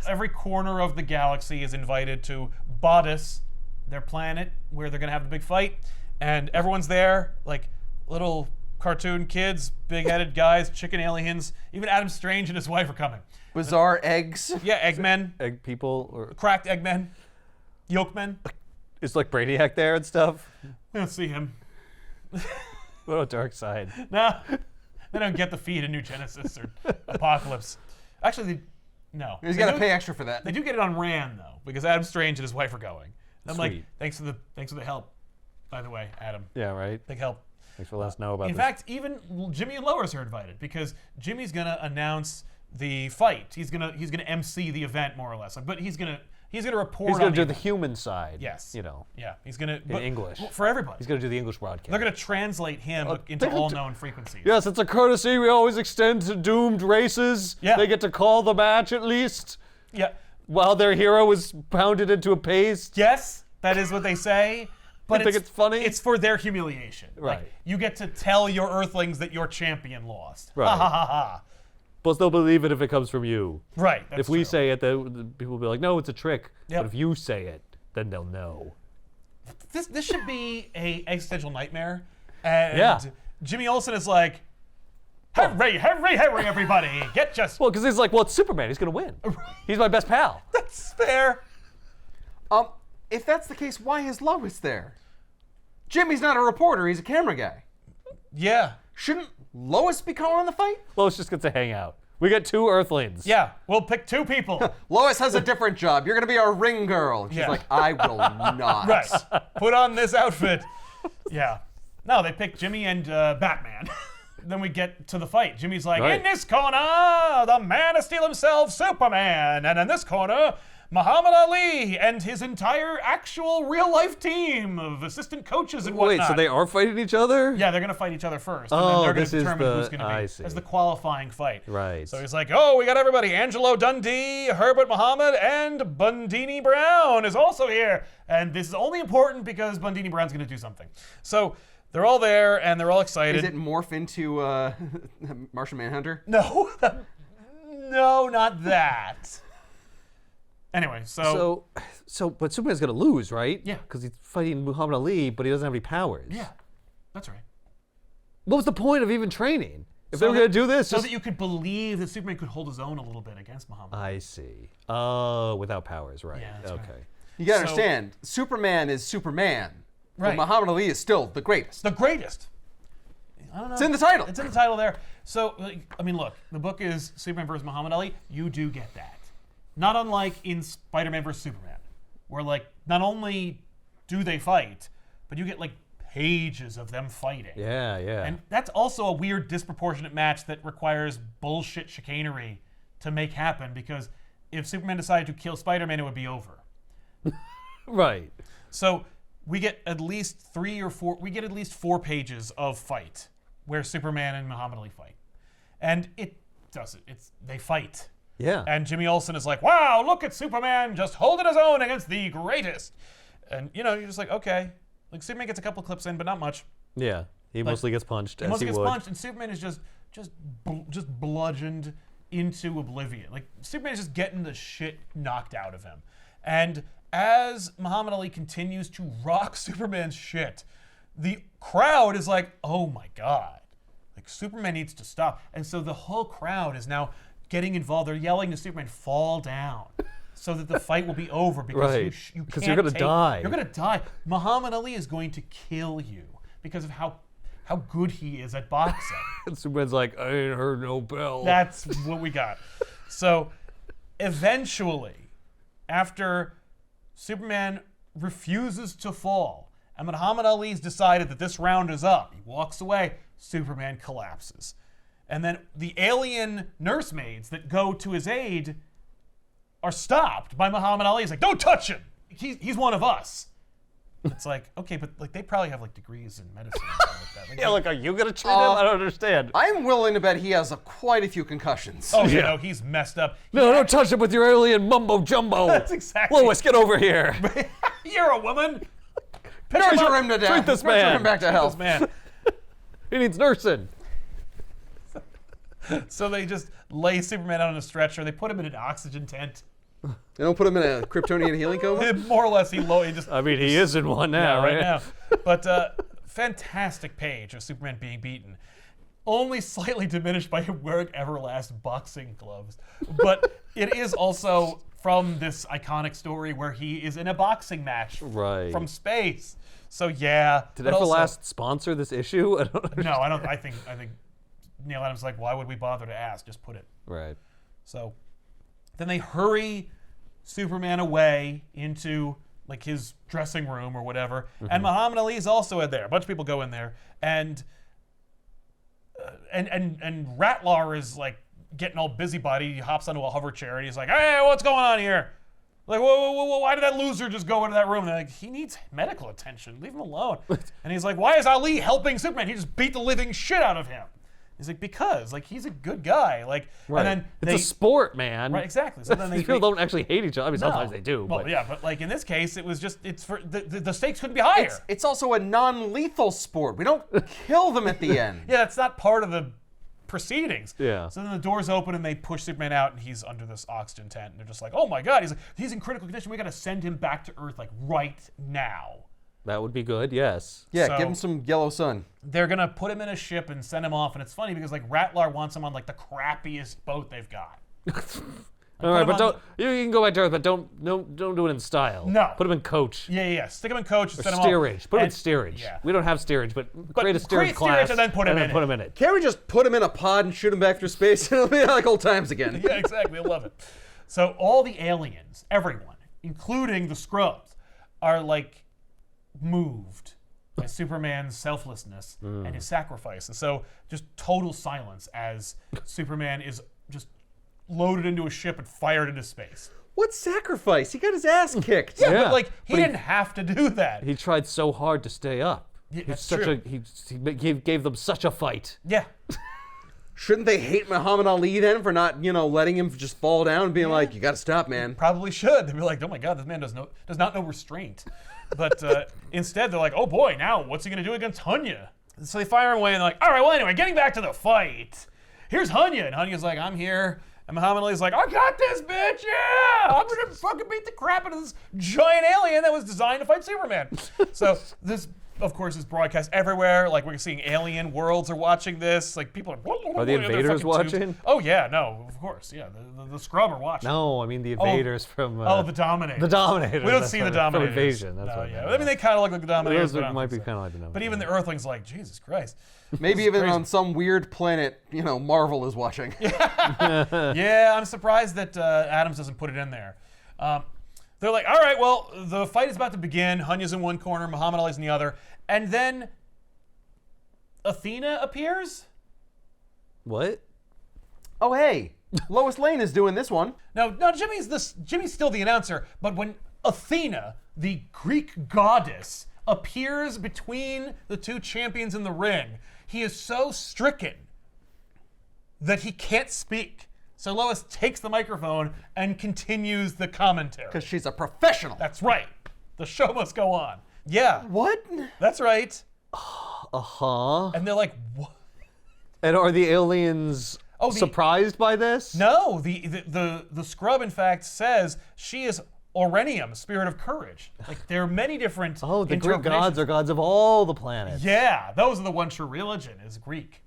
Every corner of the galaxy is invited to Bodis, their planet, where they're gonna have the big fight, and everyone's there, like little cartoon kids, big-headed guys, chicken aliens. Even Adam Strange and his wife are coming. Bizarre eggs. Yeah, Eggmen, Egg people, or cracked Eggmen, Yolkmen. is like Brainiac there and stuff. We don't see him. What a dark side. No, they don't get the feed in New Genesis or Apocalypse. Actually, no. He's They got to do- pay extra for that. They do get it on Rand though, because Adam Strange and his wife are going. I'm like, Sweet. thanks for the help. By the way, Adam, Yeah, right. big help. Thanks for letting us know about In this. fact, even Jimmy and Lois are invited because Jimmy's gonna announce the fight. He's gonna MC the event more or less. But he's gonna report. He's going on to do the event. human side. Yes. You know, Yeah, he's gonna in English. for everybody. He's going to do the English broadcast. They're gonna translate him into they're all gonna known frequencies. Yes, it's a courtesy we always extend to doomed races. Yeah. They get to call the match at least, Yeah. while their hero is pounded into a paste. Yes, that is what they say. But You think it's funny? It's for their humiliation. Right. Like, you get to tell your Earthlings that your champion lost. Right. Ha ha ha ha. Plus, they'll believe it if it comes from you. Right. That's If we true. say it, the people will be like, no, it's a trick. Yep. But if you say it, then they'll know. this should be a existential nightmare. And Yeah. Jimmy Olsen is like, hurry, hurry, hurry, everybody. Get just. Well, because he's like, well, it's Superman. He's going to win. He's my best pal. That's fair. If that's the case, why is Lois there? Jimmy's not a reporter. He's a camera guy. Yeah. Shouldn't Lois be calling the fight? Lois just gets to hang out. We got 2 Earthlings. Yeah. We'll pick 2 people. Lois has a different job. You're going to be our ring girl. She's Yeah. like, I will not. Right. Put on this outfit. Yeah. No, they picked Jimmy and Batman. Then we get to the fight. Jimmy's like, Right. in this corner, the Man of Steel himself, Superman. And in this corner, Muhammad Ali and his entire actual real-life team of assistant coaches and whatnot. Wait, so they are fighting each other? Yeah, they're going to fight each other first. And then Oh, they're going this to is determine the- who's going to be I see. as the qualifying fight. Right. So he's like, oh, we got everybody. Angelo Dundee, Herbert Muhammad, and Bundini Brown is also here. And this is only important because Bundini Brown's going to do something. So they're all there, and they're all excited. Is it morph into Martian Manhunter? No. No, not that. Anyway, so but Superman's gonna lose, right? Yeah. Because he's fighting Muhammad Ali, but he doesn't have any powers. yeah, that's right. What was the point of even training? If So they were gonna do this, so just... that you could believe that Superman could hold his own a little bit against Muhammad. I see. Oh, without powers, right? Yeah, that's okay. right. You gotta So- understand, Superman is Superman. Right. But Muhammad Ali is still the greatest. The greatest. I don't know. It's in the title. It's in the title there. So, I mean, look, the book is Superman versus Muhammad Ali. You do get that. Not unlike in Spider-Man versus Superman, where, like, not only do they fight, but you get, like, pages of them fighting. Yeah, yeah. And that's also a weird, disproportionate match that requires bullshit chicanery to make happen, because if Superman decided to kill Spider-Man, it would be over. right. So we get at least 4 pages of fight where Superman and Muhammad Ali fight. And it does it. They fight. Yeah. And Jimmy Olsen is like, wow, look at Superman just holding his own against the greatest. And, you know, you're just like, okay. Like, Superman gets a couple clips in, but not much. Yeah. He mostly gets punched, He as mostly he gets would. punched, and Superman is just bludgeoned into oblivion. Like, Superman is just getting the shit knocked out of him. And as Muhammad Ali continues to rock Superman's shit, the crowd is like, oh my God. Like, Superman needs to stop. And so the whole crowd is now getting involved. They're yelling to Superman, fall down, so that the fight will be over, because Right. you Because can't you're gonna die. You're gonna die. Muhammad Ali is going to kill you because of how good he is at boxing. And Superman's like, I ain't heard no bell. That's what we got. So eventually, after Superman refuses to fall, and Muhammad Ali's decided that this round is up, he walks away, Superman collapses. And then the alien nursemaids that go to his aid are stopped by Muhammad Ali. He's like, don't touch him. He's one of us. It's like, okay, but like they probably have like degrees in medicine and stuff like that. Like, Yeah, like, are you gonna treat him? I don't understand. I'm willing to bet he has quite a few concussions. oh, you know, he's messed up. No, don't touch him with your alien mumbo jumbo. That's exactly. Lois, get over here. You're a woman. Nurture him to death. Treat this Nurture man. him back to health. Man. He needs nursing. So they just lay Superman out on a stretcher. They put him in an oxygen tent. They don't put him in a Kryptonian healing coma? More or less, he just I mean, he is in one now, right now. But fantastic page of Superman being beaten. Only slightly diminished by him wearing Everlast boxing gloves. But it is also from this iconic story where he is in a boxing match Right. from space. So yeah. Did but also- Everlast sponsor this issue? I don't No, I don't. I think Neil Adams like, why would we bother to ask? Just put it. Right. So then they hurry Superman away into like his dressing room or whatever, and Muhammad Ali is also in there. A bunch of people go in there, and Ratlar is like getting all busybody. He hops onto a hover chair and he's like, "Hey, what's going on here?" Like, whoa, why did that loser just go into that room? And they're like, he needs medical attention. Leave him alone. And he's like, why is Ali helping Superman? He just beat the living shit out of him. He's like, because, like, he's a good guy. Like, Right. and then It's a sport, man. right, exactly. So then These people don't actually hate each other. I mean, sometimes they do. Well, but yeah, but like in this case, it was just it's for the stakes couldn't be higher. It's also a non-lethal sport. We don't kill them at the end. Yeah, that's not part of the proceedings. Yeah. So then the doors open and they push Superman out, and he's under this oxygen tent, and they're just like, oh my God, he's in critical condition. We got to send him back to Earth like right now. That would be good, yes. Yeah, So- give him some yellow sun. They're gonna put him in a ship and send him off, and it's funny because like Ratlar wants him on like the crappiest boat they've got. All right, him but on don't you can go back to Earth, but don't do it in style. No. Put him in coach. Yeah. Stick him in coach and Or send him off. steerage. Put him in And- steerage. Yeah. We don't have steerage, but create a steerage create class steerage and then put him in it. Can't we just put him in a pod and shoot him back through space? It'll be like old times again. Yeah, exactly. I love it. So all the aliens, everyone, including the scrubs, are like moved by Superman's selflessness and his sacrifice. And so just total silence as Superman is just loaded into a ship and fired into space. What sacrifice? He got his ass kicked. Yeah, Yeah, but like he but he- didn't have to do that. He tried so hard to stay up. Yeah, He's that's such true. he gave them such a fight. Yeah. Shouldn't they hate Muhammad Ali then for not, letting him just fall down and being like, you got to stop, man? Probably should. They'd be like, oh my God, this man does not know restraint. But instead, they're like, oh boy, now what's he going to do against Hunya? So they fire him away, and they're like, all right, well, anyway, getting back to the fight. Here's Hunya. And Hunya's like, I'm here. And Muhammad Ali's like, I got this, bitch, yeah! I'm gonna fucking beat the crap out of this giant alien that was designed to fight Superman. So this, of course, is broadcast everywhere. Like, we're seeing alien worlds are watching this. Like, people are... Are the invaders watching? Oh, yeah, no, of course, yeah. The scrub are watching. No, I mean the invaders from... the Dominators. The Dominators. We don't that's see the what- Dominators. From Invasion. That's No, what I yeah. meant. I mean, they kind of look like the Dominators. Those but might be kind of like the Dominators. But even the Earthlings like, Jesus Christ. Maybe even on some weird planet, Marvel is watching. Yeah, I'm surprised that Adams doesn't put it in there. They're like, all right, well, the fight is about to begin. Hanya's in one corner, Muhammad Ali's in the other. And then Athena appears? What? Oh, hey, Lois Lane is doing this one. No, Jimmy's still the announcer, but when Athena, the Greek goddess, appears between the two champions in the ring, he is so stricken that he can't speak. So Lois takes the microphone and continues the commentary. Because she's a professional. That's right. The show must go on. Yeah, What? that's right. Uh-huh. And they're like, what? And are the aliens surprised by this? No, the scrub, in fact, says she is Orenium, spirit of courage. Like, there are many different Oh, the Greek interpretations. gods are gods of all the planets. Yeah, those are the one true religion, is Greek.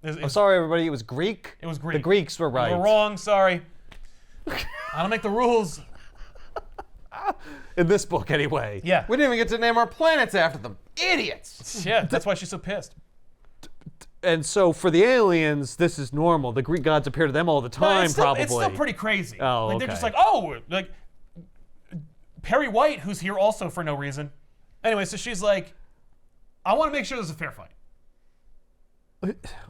I'm sorry, everybody. It was Greek. It was Greek. The Greeks were right. We're wrong, sorry. I don't make the rules. In this book, anyway. Yeah. We didn't even get to name our planets after them. Idiots. Yeah, that's why she's so pissed. And so for the aliens, this is normal. The Greek gods appear to them all the time, it's still, probably. It's still pretty crazy. Oh, like, They're just okay. like, oh, like, Perry White, who's here also for no reason. Anyway, so she's like, I want to make sure there's a fair fight.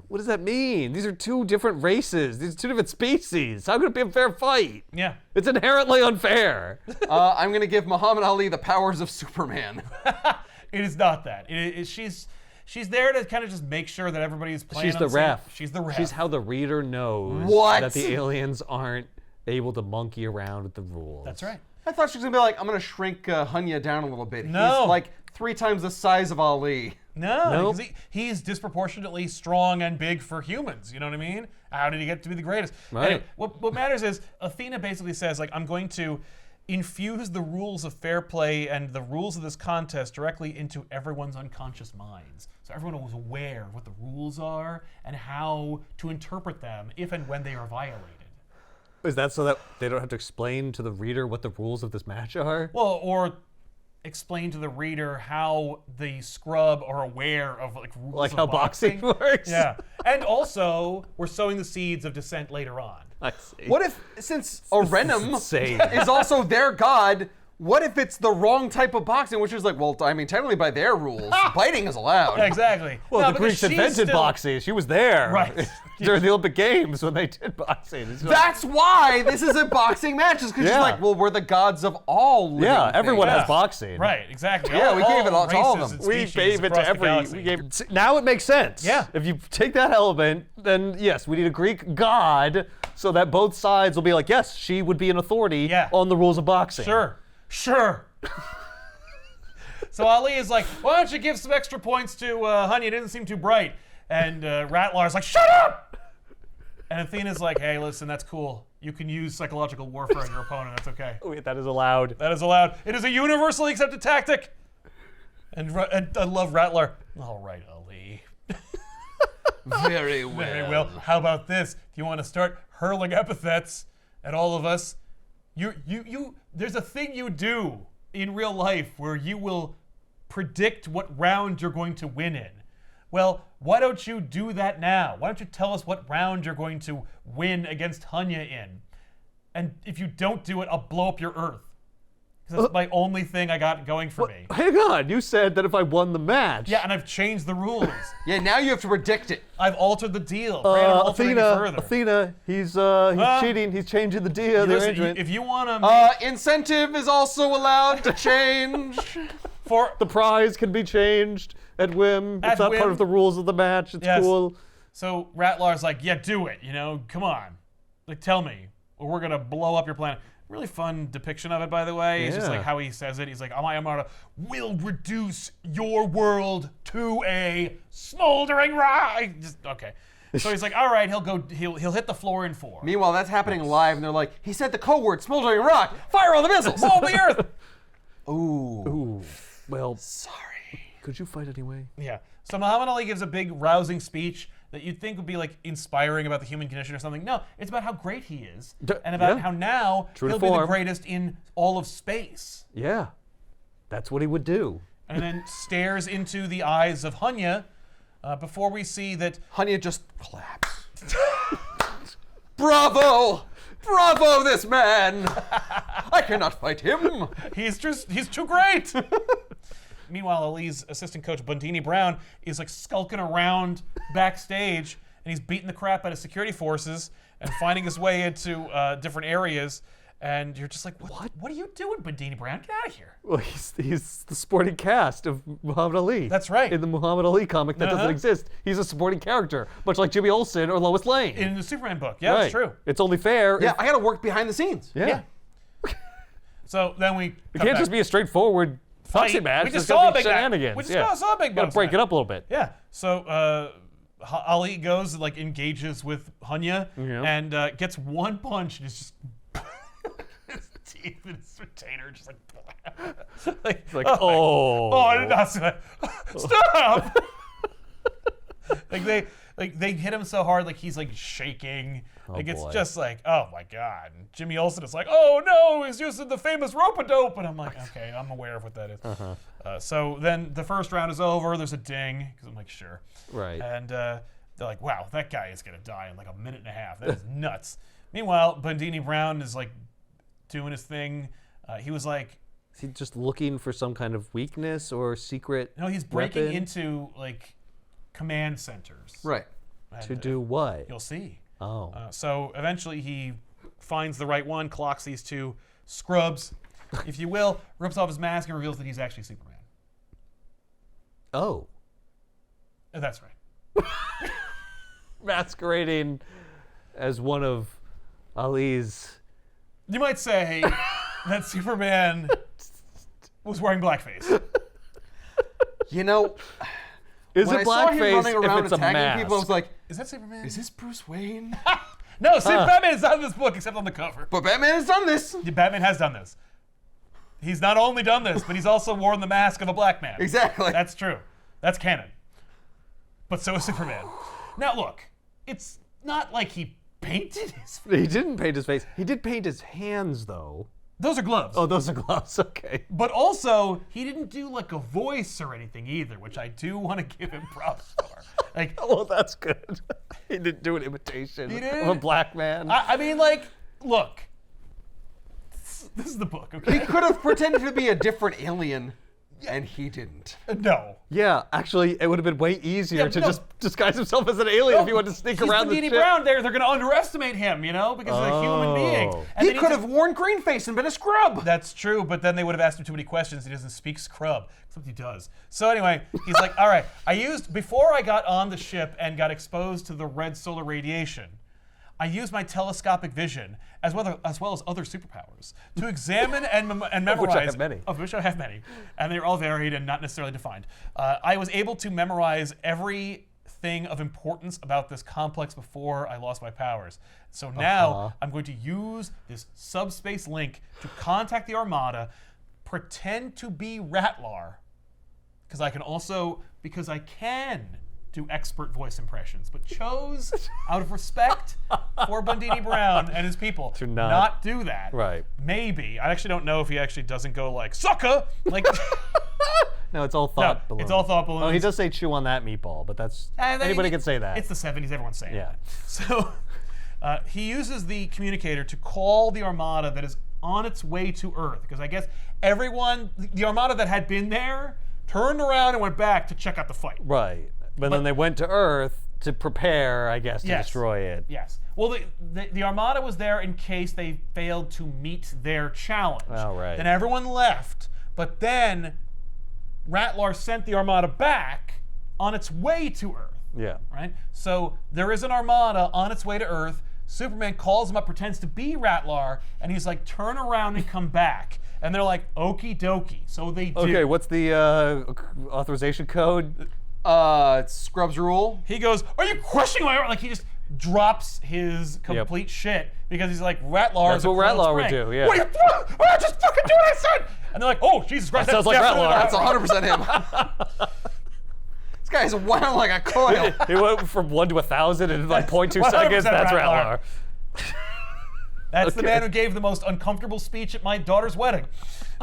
What does that mean? These are two different races. These are two different species. How could it be a fair fight? Yeah. It's inherently unfair. I'm going to give Muhammad Ali the powers of Superman. It is not that. She's there to kind of just make sure that everybody is playing She's on the the same- ref. She's the ref. She's how the reader knows What? that the aliens aren't able to monkey around with the rules. That's right. I thought she was going to be like, I'm going to shrink Hanya down a little bit. No. He's like 3 times the size of Ali. No, Nope. because he's disproportionately strong and big for humans. You know what I mean? How did he get to be the greatest? Right. Anyway, what matters is Athena basically says, like, I'm going to infuse the rules of fair play and the rules of this contest directly into everyone's unconscious minds. So everyone was aware of what the rules are and how to interpret them if and when they are violated. Is that so that they don't have to explain to the reader what the rules of this match are? Well, or explain to the reader how the scrub are aware of like rules Like of how boxing works? Yeah, and also we're sowing the seeds of dissent later on. I see. What if, since Orenum insane. is also their god, what if it's the wrong type of boxing, which is like, well, I mean, technically by their rules, biting is allowed. Yeah, exactly. Well, No, the because Greeks she's invented still- boxing. She was there. Right. During the Olympic Games when they did boxing. It's like- That's why this isn't boxing matches, because she's Yeah. like, well, we're the gods of all living yeah, everyone things. has boxing. Right, exactly. Yeah, we gave it all to all of races them. and We species gave it to across the every. galaxy. We gave. Now it makes sense. Yeah. If you take that element, then yes, we need a Greek god so that both sides will be like, yes, she would be an authority Yeah. on the rules of boxing. Sure. So Ali is like, why don't you give some extra points to Hanya? It didn't seem too bright. And Ratlar's like, shut up! And Athena's like, hey, listen, that's cool. You can use psychological warfare on your opponent. That's okay. Wait, that is allowed. That is allowed. It is a universally accepted tactic. And I love Rattler. All right, Ali. Very well. Very well. How about this? If you want to start hurling epithets at all of us, there's a thing you do in real life where you will predict what round you're going to win in. Well, why don't you do that now? Why don't you tell us what round you're going to win against Hanya in? And if you don't do it, I'll blow up your Earth. Because that's my only thing I got going for me. Hang on, you said that if I won the match. Yeah, and I've changed the rules. Yeah, now you have to predict it. I've altered the deal. Brandon altered it further. Athena, he's cheating. He's changing the deal, the Listen, arrangement. if you want to Incentive is also allowed to change. for The prize can be changed at whim. At It's not part whim. of the rules of the match. It's Yes. cool. So Rattlar's like, yeah, do it. Come on, like tell me, or we're gonna blow up your planet. Really fun depiction of it, by the way. It's just Yeah. like how he says it. He's like, my armada will reduce your world to a smoldering rye. Just okay. So he's like, all right, he'll hit the floor in 4. Meanwhile, that's happening live, and they're like, he said the code word, smoldering rock, fire all the missiles! Blow the earth! Ooh. Well, Sorry. could you fight anyway? Yeah. So Muhammad Ali gives a big rousing speech that you'd think would be like inspiring about the human condition or something. No, it's about how great he is and about yeah. how now True to he'll be the form. greatest in all of space. Yeah, that's what he would do. And then stares into the eyes of Hunya before we see that Hunya just claps. Bravo! Bravo, this man! I cannot fight him! he's too great. Meanwhile, Ali's assistant coach, Bundini Brown, is like skulking around backstage, and he's beating the crap out of security forces and finding his way into different areas. And you're just like, what are you doing, Bundini Brown? Get out of here. Well, he's the supporting cast of Muhammad Ali. That's right. In the Muhammad Ali comic that doesn't exist, he's a supporting character, much like Jimmy Olsen or Lois Lane. In the Superman book. Yeah, right. that's true. It's only fair. Yeah, I gotta work behind the scenes. Yeah. So then we It can't just be a straightforward boxing match. We just There's gotta saw a be big match. shenanigans. We just saw a big Gotta boxing break it match. up a little bit. Yeah. So Ali goes, like, engages with Hunya and gets one punch and is just his teeth and his retainer just like It's like, oh. I did not see that. Stop! they hit him so hard, like he's like shaking. It's boy. just like, oh my god. And Jimmy Olsen is like, oh no, he's using the famous rope-a-dope. And I'm like, okay, I'm aware of what that is. So then the first round is over. There's a ding because I'm like, sure. Right. And they're like, wow, that guy is gonna die in like a minute and a half. That is nuts. Meanwhile, Bundini Brown is like doing his thing. He was like, Is he just looking for some kind of weakness or secret? no, he's breaking weapon? into like command centers. Right. And, To do what? You'll see. Oh. So eventually he finds the right one, clocks these two scrubs, if you will, rips off his mask and reveals that he's actually Superman. Oh. That's right. Masquerading as one of Ali's. You might say that Superman was wearing blackface. You know, Is when it I saw him blackface running around if it's a attacking mask? people, I was like, Is that Superman? is this Bruce Wayne? No, Batman is not in this book except on the cover. But Batman has done this. Batman has done this. He's not only done this, but he's also worn the mask of a black man. Exactly. That's true. That's canon. But so is Superman. Now look, it's not like he painted his face. He didn't paint his face. He did paint his hands, though. Those are gloves. Oh, those are gloves. Okay. But also, he didn't do like a voice or anything either, which I do want to give him props for. Like, Well, that's good. He didn't do an imitation He of a didn't? black man. I mean, like, look. This is the book, He okay? could have pretended to be a different alien, and he didn't. No. Yeah, actually, it would have been way easier Yeah, to no. just disguise himself as an alien if he wanted to sneak He's around the Bundini ship. Brown. They're going to underestimate him, you know, because he's a human being. Oh. And He then could have worn green face and been a scrub. That's true, but then they would have asked him too many questions. He doesn't speak scrub, except he does. So anyway, he's like, all right, before I got on the ship and got exposed to the red solar radiation, I used my telescopic vision, as well as other superpowers, to examine and memorize. which I have many. Of which I have many. And they're all varied and not necessarily defined. I was able to memorize everything of importance about this complex before I lost my powers. So now I'm going to use this subspace link to contact the Armada, pretend to be Ratlar, because I can do expert voice impressions, but chose, out of respect for Bundini Brown and his people, To not. do that. Right. Maybe. I actually don't know if he actually doesn't go like, sucker! Like, No, it's all thought balloons. it's all thought balloons. Oh, he does say chew on that meatball, but that's anybody can say that. It's the 70s, everyone's saying Yeah. that. So he uses the communicator to call the Armada that is on its way to Earth, because I guess the Armada that had been there, turned around and went back to check out the fight. Right. But then they went to Earth to prepare, I guess, to Yes. destroy it. Yes. Well, the Armada was there in case they failed to meet their challenge. Oh, right. Then everyone left, but then Ratlar sent the Armada back on its way to Earth. Yeah. Right? So there is an Armada on its way to Earth. Superman calls him up, pretends to be Ratlar, and he's like, turn around and come back. And they're like, okie dokie. So they do. Okay, what's the authorization code? Scrubs rule. He goes, "Are you questioning my?" Like he just drops his complete shit because he's like, Ratlar. That's what Ratlar would do. Yeah. What are you doing? Oh, just fucking do what I said. And they're like, "Oh, Jesus Christ, That sounds like definitely Ratlar. That's 100% him. This guy's wound like a coil. He went from 1 to 1,000 in like 0.2 100% seconds. That's Ratlar. Ratlar. That's the man who gave the most uncomfortable speech at my daughter's wedding."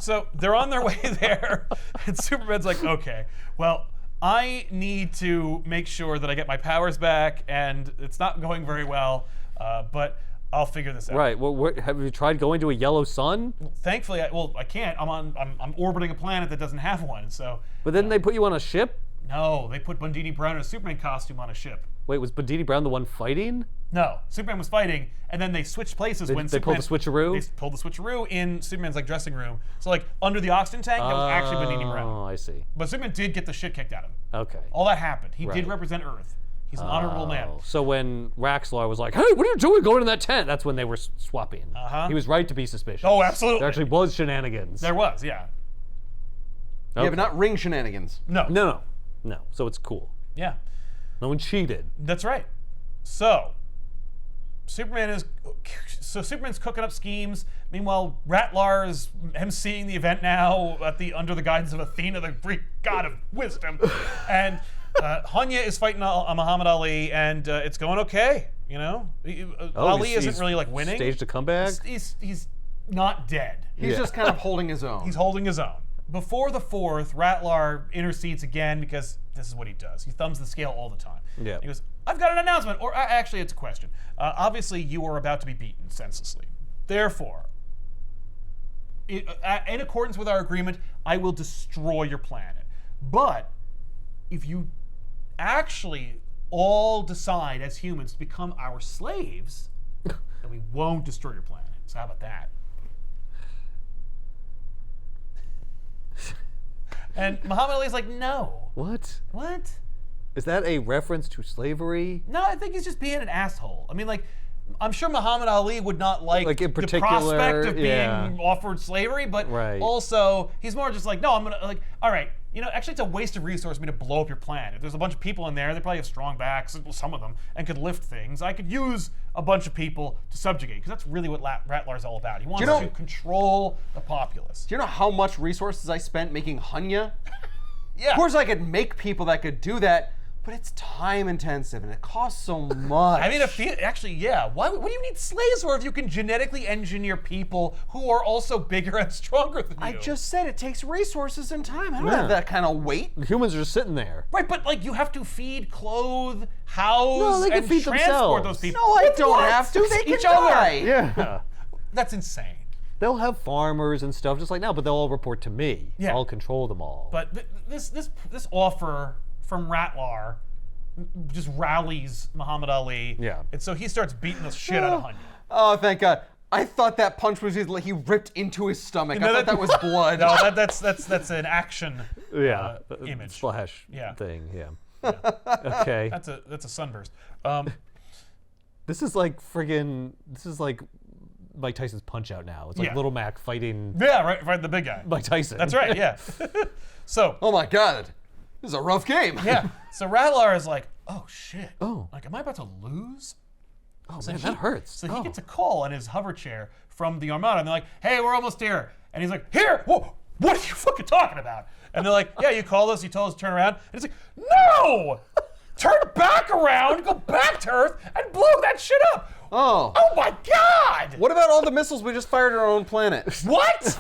So they're on their way there, and Superman's like, "Okay, well, I need to make sure that I get my powers back, and it's not going very well, but I'll figure this out." Right. Well, have you tried going to a yellow sun? Thankfully, I can't. I'm orbiting a planet that doesn't have one. So But then they put you on a ship? no, they put Bundini Brown in a Superman costume on a ship. Wait, was Bandini Brown the one fighting? No, Superman was fighting, and then they switched places when they pulled Superman, the switcheroo? They pulled the switcheroo in Superman's like dressing room. So like under the oxygen tank, that was actually Bundini Brown. Oh, I see. But Superman did get the shit kicked out of him. Okay. All that happened. He Right. did represent Earth. He's an honorable man. Oh, so when Raxlar was like, "Hey, what are you doing going in that tent?" That's when they were swapping. Uh-huh. He was right to be suspicious. Oh, absolutely. There actually was shenanigans. There was, yeah. Yeah, but not ring shenanigans. No. No. So it's cool. Yeah. No one cheated. That's right. So Superman's cooking up schemes. Meanwhile, Ratlar is emceeing the event now under the guidance of Athena, the Greek god of wisdom, and Hanya is fighting Muhammad Ali, and it's going okay. You know, Ali isn't really like winning. Staged a comeback. He's not dead. He's just kind of holding his own. He's holding his own. Before the 4th, Ratlar intercedes again because this is what he does. He thumbs the scale all the time. Yeah. He goes, "I've got an announcement," or actually, it's a question. Obviously, you are about to be beaten senselessly. Therefore, in accordance with our agreement, I will destroy your planet. But if you actually all decide as humans to become our slaves, then we won't destroy your planet. So how about that? And Muhammad Ali's like, "No." What? What? Is that a reference to slavery? No, I think he's just being an asshole. I mean, like, I'm sure Muhammad Ali would not like in the particular, prospect of being yeah. offered slavery, but Right. also he's more just like, "No, I'm gonna like, all right, you know, actually it's a waste of resource for me to blow up your planet. If there's a bunch of people in there, they probably have strong backs, some of them, and could lift things. I could use a bunch of people to subjugate, because that's really what Ratlar's all about. He wants to control the populace." Do you know how much resources I spent making Hanya? Yeah. Of course I could make people that could do that, but it's time intensive and it costs so much. I mean, actually, yeah. What do you need slaves for if you can genetically engineer people who are also bigger and stronger than you? I just said it takes resources and time. I don't have that kind of weight. The humans are just sitting there. Right, but like you have to feed, clothe, house, No, they can and feed transport themselves. those people. No, I With don't what? have to. They can Each other. die. Yeah. That's insane. They'll have farmers and stuff just like now, but they'll all report to me. Yeah. I'll control them all. But this offer from Ratlar just rallies Muhammad Ali. Yeah. And so he starts beating the shit out of Hanya. Oh, thank God. I thought that punch was he ripped into his stomach. No, I thought that was blood. No, that's an action yeah. image. Slash Yeah. thing. Yeah. Okay. That's a sunburst. This is like Mike Tyson's Punch Out now. It's like Yeah. Little Mac fighting Yeah, right, the big guy. Mike Tyson. That's right, yeah. So, Oh my God. This is a rough game. yeah. So Ratlar is like, "Oh shit. Oh. Like, am I about to lose?" Oh So man, he- that hurts. So he Oh. gets a call in his hover chair from the Armada, and they're like, "Hey, we're almost here." And he's like, "Here? Whoa, what are you fucking talking about?" And they're like, "Yeah, you called us. You told us to turn around." And he's like, "No! Turn back around, go back to Earth, and blow that shit up." Oh. Oh my God! What about all the missiles we just fired at our own planet? What?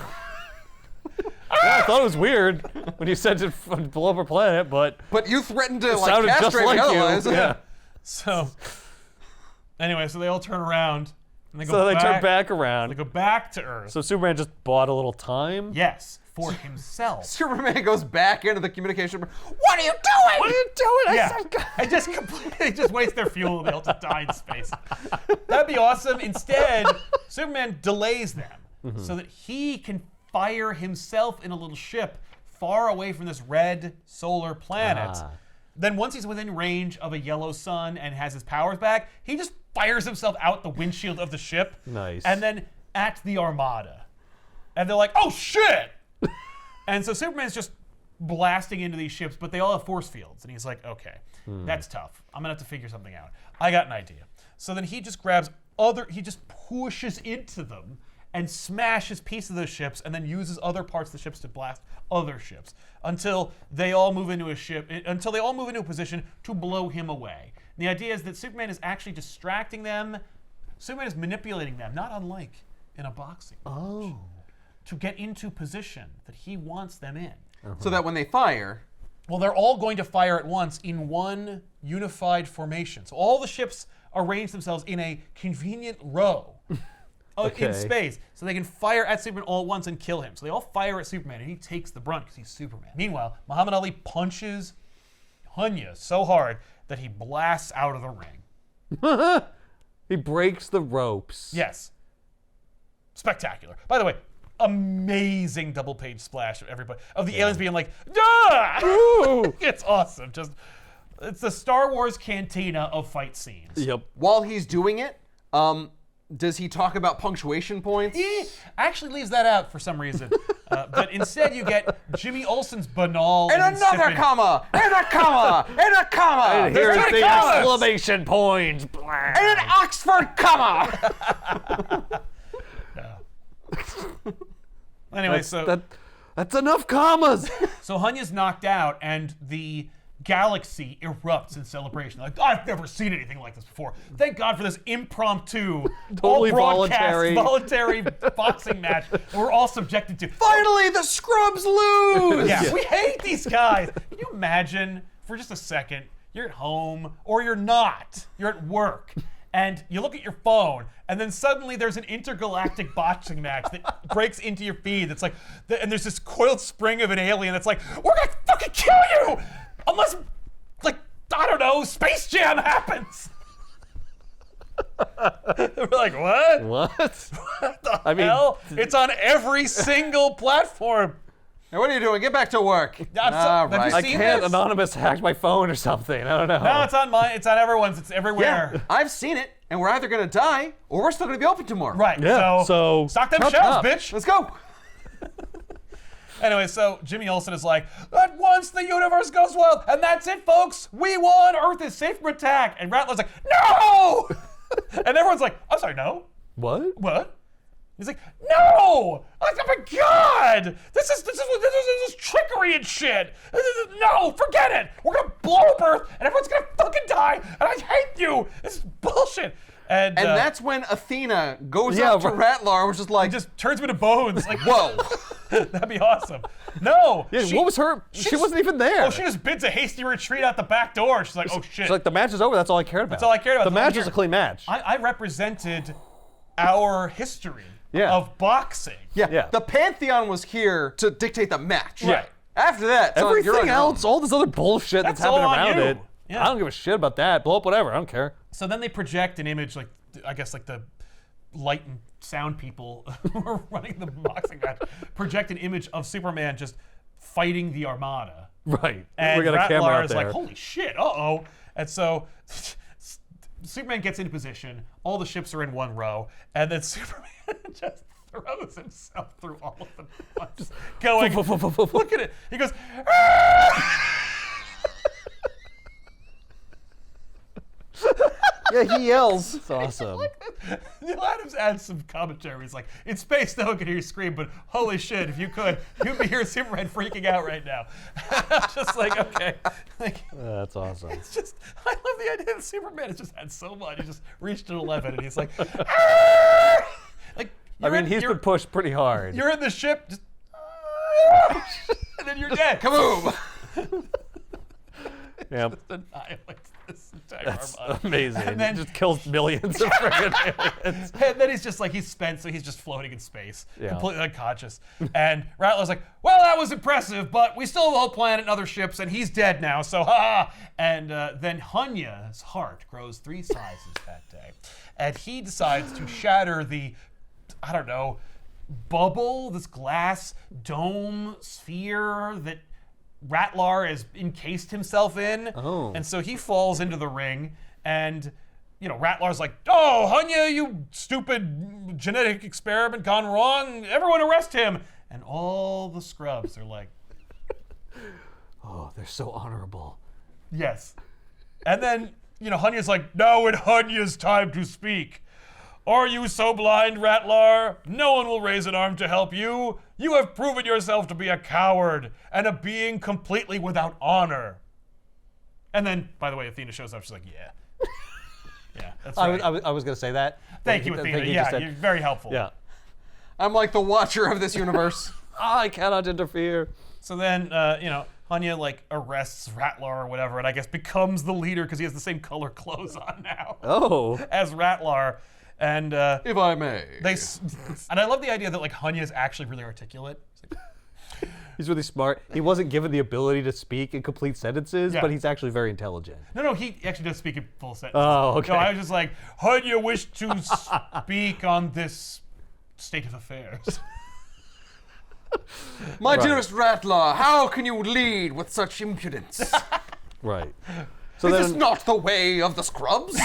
Yeah, I thought it was weird when you said to blow up our planet, but But you threatened to it like sounded just castrate like me you. otherwise. Yeah. So, anyway, so they all turn around, and they go So they back. turn back They around. go back to Earth. So Superman just bought a little time. Yes, for himself. Superman goes back into the communication room. What are you doing? What are you doing? Yeah, I just completely just waste their fuel and they all just die in space. That'd be awesome. Instead, Superman delays them so that he can fire himself in a little ship far away from this red solar planet. Ah. Then once he's within range of a yellow sun and has his powers back, he just fires himself out the windshield of the ship. Nice. And then at the Armada. And they're like, "Oh shit!" And so Superman's just blasting into these ships, but they all have force fields. And he's like, okay, that's tough. I'm gonna have to figure something out. I got an idea. So then he just he just pushes into them and smashes pieces of those ships, and then uses other parts of the ships to blast other ships until they all move into a position to blow him away. And the idea is that Superman is actually distracting them. Superman is manipulating them, not unlike in a boxing match, to get into position that he wants them in. So that when they fire, Well, they're all going to fire at once in one unified formation. So all the ships arrange themselves in a convenient row in space, so they can fire at Superman all at once and kill him. So they all fire at Superman, and he takes the brunt because he's Superman. Meanwhile, Muhammad Ali punches Hunya so hard that he blasts out of the ring. He breaks the ropes. Yes. Spectacular. By the way, amazing double page splash of everybody, of the aliens being like, "Duh!" It's awesome. It's the Star Wars cantina of fight scenes. Yep. while he's doing it, does he talk about punctuation points? He actually leaves that out for some reason. But instead you get Jimmy Olsen's banal And another insipid- comma! And a comma! And a comma! And here's There's the 20 commas! exclamation point. And an Oxford comma! Anyway, That's enough commas. so Hunya's knocked out, and the galaxy erupts in celebration. Like, I've never seen anything like this before. Thank God for this impromptu, Totally all broadcast, voluntary boxing match we're all subjected to. Finally, the scrubs lose! Yeah, we hate these guys. Can you imagine, for just a second, you're at home, or you're not, you're at work, and you look at your phone, and then suddenly there's an intergalactic boxing match that breaks into your feed. That's like, and there's this coiled spring of an alien that's like, we're gonna fucking kill you! Unless, like, I don't know, Space Jam happens! We're like, what? What? What the I mean, hell? It's on every single platform. Hey, what are you doing? Get back to work. Have you right. I seen can't this? anonymous hack my phone or something. I don't know. No, it's on mine. It's on everyone's. It's everywhere. Yeah, I've seen it, and we're either gonna die, or we're still gonna be open tomorrow. Right. Yeah, so stock them shut shelves, up. bitch. Let's go! Anyway, so Jimmy Olsen is like, at once the universe goes wild, and that's it, folks. We won. Earth is safe from attack. And Rattler's like, no! And everyone's like, I'm sorry, no? What? What? He's like, no! Like, oh my God! This is trickery and shit. No, forget it. We're gonna blow up Earth, and everyone's gonna fucking die, and I hate you. This is bullshit. And that's when Athena goes Yeah, up to Rattler and was just like, just turns me to bones. Like, whoa. that'd be awesome. No. Yeah, what was her? She wasn't even there. Oh, she just bids a hasty retreat out the back door. She's like, oh shit. She's like, the match is over. That's all I cared about. That's all I cared about. The That's all I match is a cared. clean match. I represented our history Yeah. of boxing. Yeah, the Pantheon was here to dictate the match. Right. After that, it's on- you're on Everything your own. else, all this other bullshit that's That's all happening on around you. it. Yeah. I don't give a shit about that. Blow up whatever. I don't care. So then they project an image, like, I guess, like the light and sound people who are running the boxing match project an image of Superman just fighting the Armada. Right. And we got a camera Rattler out is there. like, holy shit, uh-oh. And so Superman gets into position, all the ships are in one row, and then Superman just throws himself through all of them at once, going, look at it. He goes, "Ah!" Yeah, he yells. It's awesome. Neil Adams adds some commentary. He's like, in space, no one can hear you scream, but holy shit, if you could, you'd be hearing Superman freaking out right now. I'm just like, okay. Like, That's awesome. it's just, I love the idea that Superman has just had so much. He just reached an 11, and he's like, "Ah!" Like, I mean, he's been pushed pretty hard. You're in the ship, just, "Ah!" and then you're dead. Kaboom! Yep. Just annihilates this entire That's armada. amazing. And then- He just kills millions of friggin' aliens. And then he's just like, he's spent, so he's just floating in space, Yeah. completely unconscious. And Rattler's like, well, that was impressive, but we still have a whole planet and other ships, and he's dead now, so ha! And then Hunya's heart grows 3 sizes that day. And he decides to shatter the, I don't know, bubble, this glass dome sphere that Rattler has encased himself in. Oh. And so he falls into the ring, and Rattler's like, oh, Hunya, you stupid genetic experiment gone wrong. Everyone arrest him. And all the scrubs are like, Oh, they're so honorable. Yes. And then, Hanya's like, now it Hanya's time to speak. Are you so blind, Ratlar? No one will raise an arm to help you. You have proven yourself to be a coward and a being completely without honor. And then, by the way, Athena shows up. She's like, yeah. Yeah, that's right. I was going to say that. Thank you, Athena. Yeah, you're very helpful. Yeah. I'm like the watcher of this universe. I cannot interfere. So then, Hanya like arrests Ratlar or whatever, and I guess becomes the leader because he has the same color clothes on now Oh. as Ratlar. And If I may. and I love the idea that like Hanya is actually really articulate. It's like, He's really smart. He wasn't given the ability to speak in complete sentences, Yeah. but he's actually very intelligent. no, he actually does speak in full sentences. Oh, okay. No, I was just like, Hanya wished to speak on this state of affairs. My Right. dearest Ratlar, how can you lead with such impudence? Right. So Is then, this not the way of the scrubs?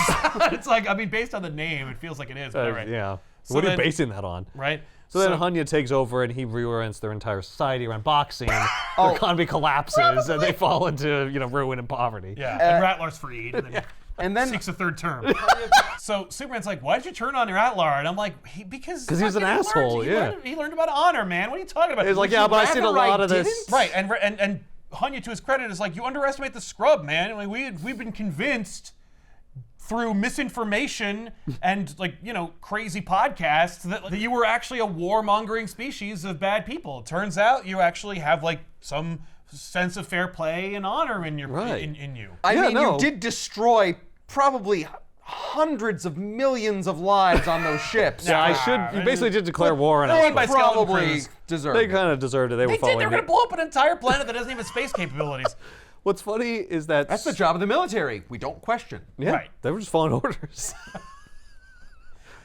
It's like, I mean, based on the name, it feels like it is. But all right. yeah. So What are you then- basing that on? Right? So then Hanya takes over and he reorients their entire society around boxing. Their economy collapses and they fall into, ruin and poverty. Yeah, and Ratlar's freed, and then and then seeks a third term. So Superman's like, why did you turn on your Ratlar? And I'm like, because he was an fucking asshole, yeah. He learned about honor, man. What are you talking about? He's like, Would yeah, you but I've seen a rather I lot of this. didn't? Right, and Hanya, to his credit, is like, you underestimate the scrub, man. Like, we've been convinced through misinformation and crazy podcasts that you were actually a warmongering species of bad people. It turns out you actually have like some sense of fair play and honor in your Right. in you. I Yeah, mean, no. you did destroy probably hundreds of millions of lives on those ships. Yeah, you basically did declare war on No us. one by but skeleton Probably crews. deserved They it. kind of deserved it. They were They did. following They're going to the- blow up an entire planet that doesn't even have space capabilities. What's funny is that That's the job of the military. We don't question. Yeah, Right. they were just following orders.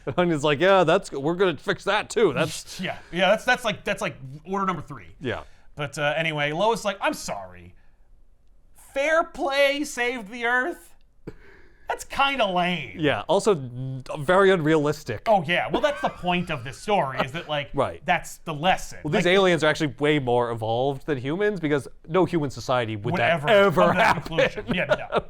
And Hanya's like, yeah, we're gonna fix that too. That's Yeah. That's like order number 3. yeah. But anyway, Lois like, I'm sorry. Fair play saved the Earth. That's kind of lame. Yeah. Also, very unrealistic. Oh yeah. Well, that's the point of this story. Is that like Right. that's the lesson. Well, these aliens are actually way more evolved than humans because no human society would that Whatever. ever come to that happen. conclusion. Yeah.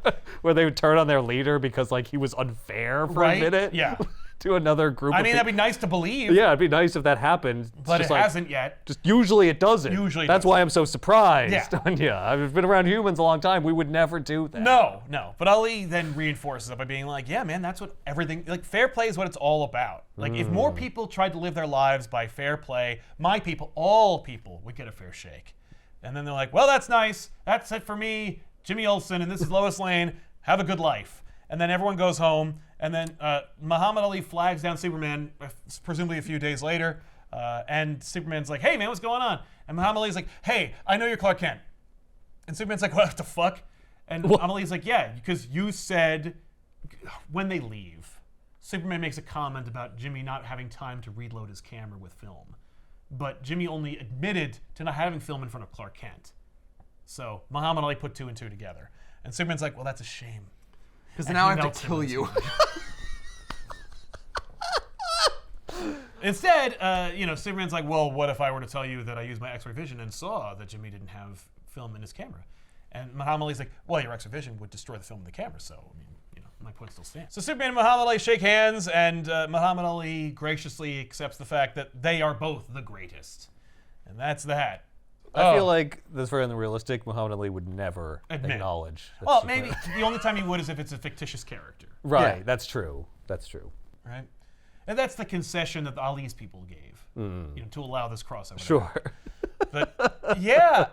No. Where they would turn on their leader because like he was unfair for Right? a minute. Yeah. To another group. I of mean, people. that'd be nice to believe. Yeah, it'd be nice if that happened. It's But just it like, hasn't yet. Just usually it doesn't. Usually it That's why I'm so surprised. Yeah. Yeah, I've been around humans a long time. We would never do that. No. But Ali then reinforces it by being like, yeah, man, that's what everything, like, fair play is what it's all about. Like, if more people tried to live their lives by fair play, my people, all people, would get a fair shake. And then they're like, well, that's nice. That's it for me, Jimmy Olsen, and this is Lois Lane. Have a good life. And then everyone goes home, and then Muhammad Ali flags down Superman, presumably a few days later, and Superman's like, hey, man, what's going on? And Muhammad Ali's like, hey, I know you're Clark Kent. And Superman's like, what the fuck? And Muhammad Ali's like, yeah, because you said when they leave, Superman makes a comment about Jimmy not having time to reload his camera with film. But Jimmy only admitted to not having film in front of Clark Kent. So Muhammad Ali put 2 and 2 together. And Superman's like, well, that's a shame. Because And now he I have melts to him kill with you. Instead, Superman's like, well, what if I were to tell you that I used my X-ray vision and saw that Jimmy didn't have film in his camera? And Muhammad Ali's like, well, your X-ray vision would destroy the film in the camera, so, I mean, my point still stands. So Superman and Muhammad Ali shake hands, and Muhammad Ali graciously accepts the fact that they are both the greatest. And that's that. I feel like that's very unrealistic. Muhammad Ali would never Admit. acknowledge. that Well, Superman- maybe the only time he would is if it's a fictitious character, Right. Yeah. That's true. That's true. right? And that's the concession that the Ali's people gave, to allow this crossover. Sure. But yeah,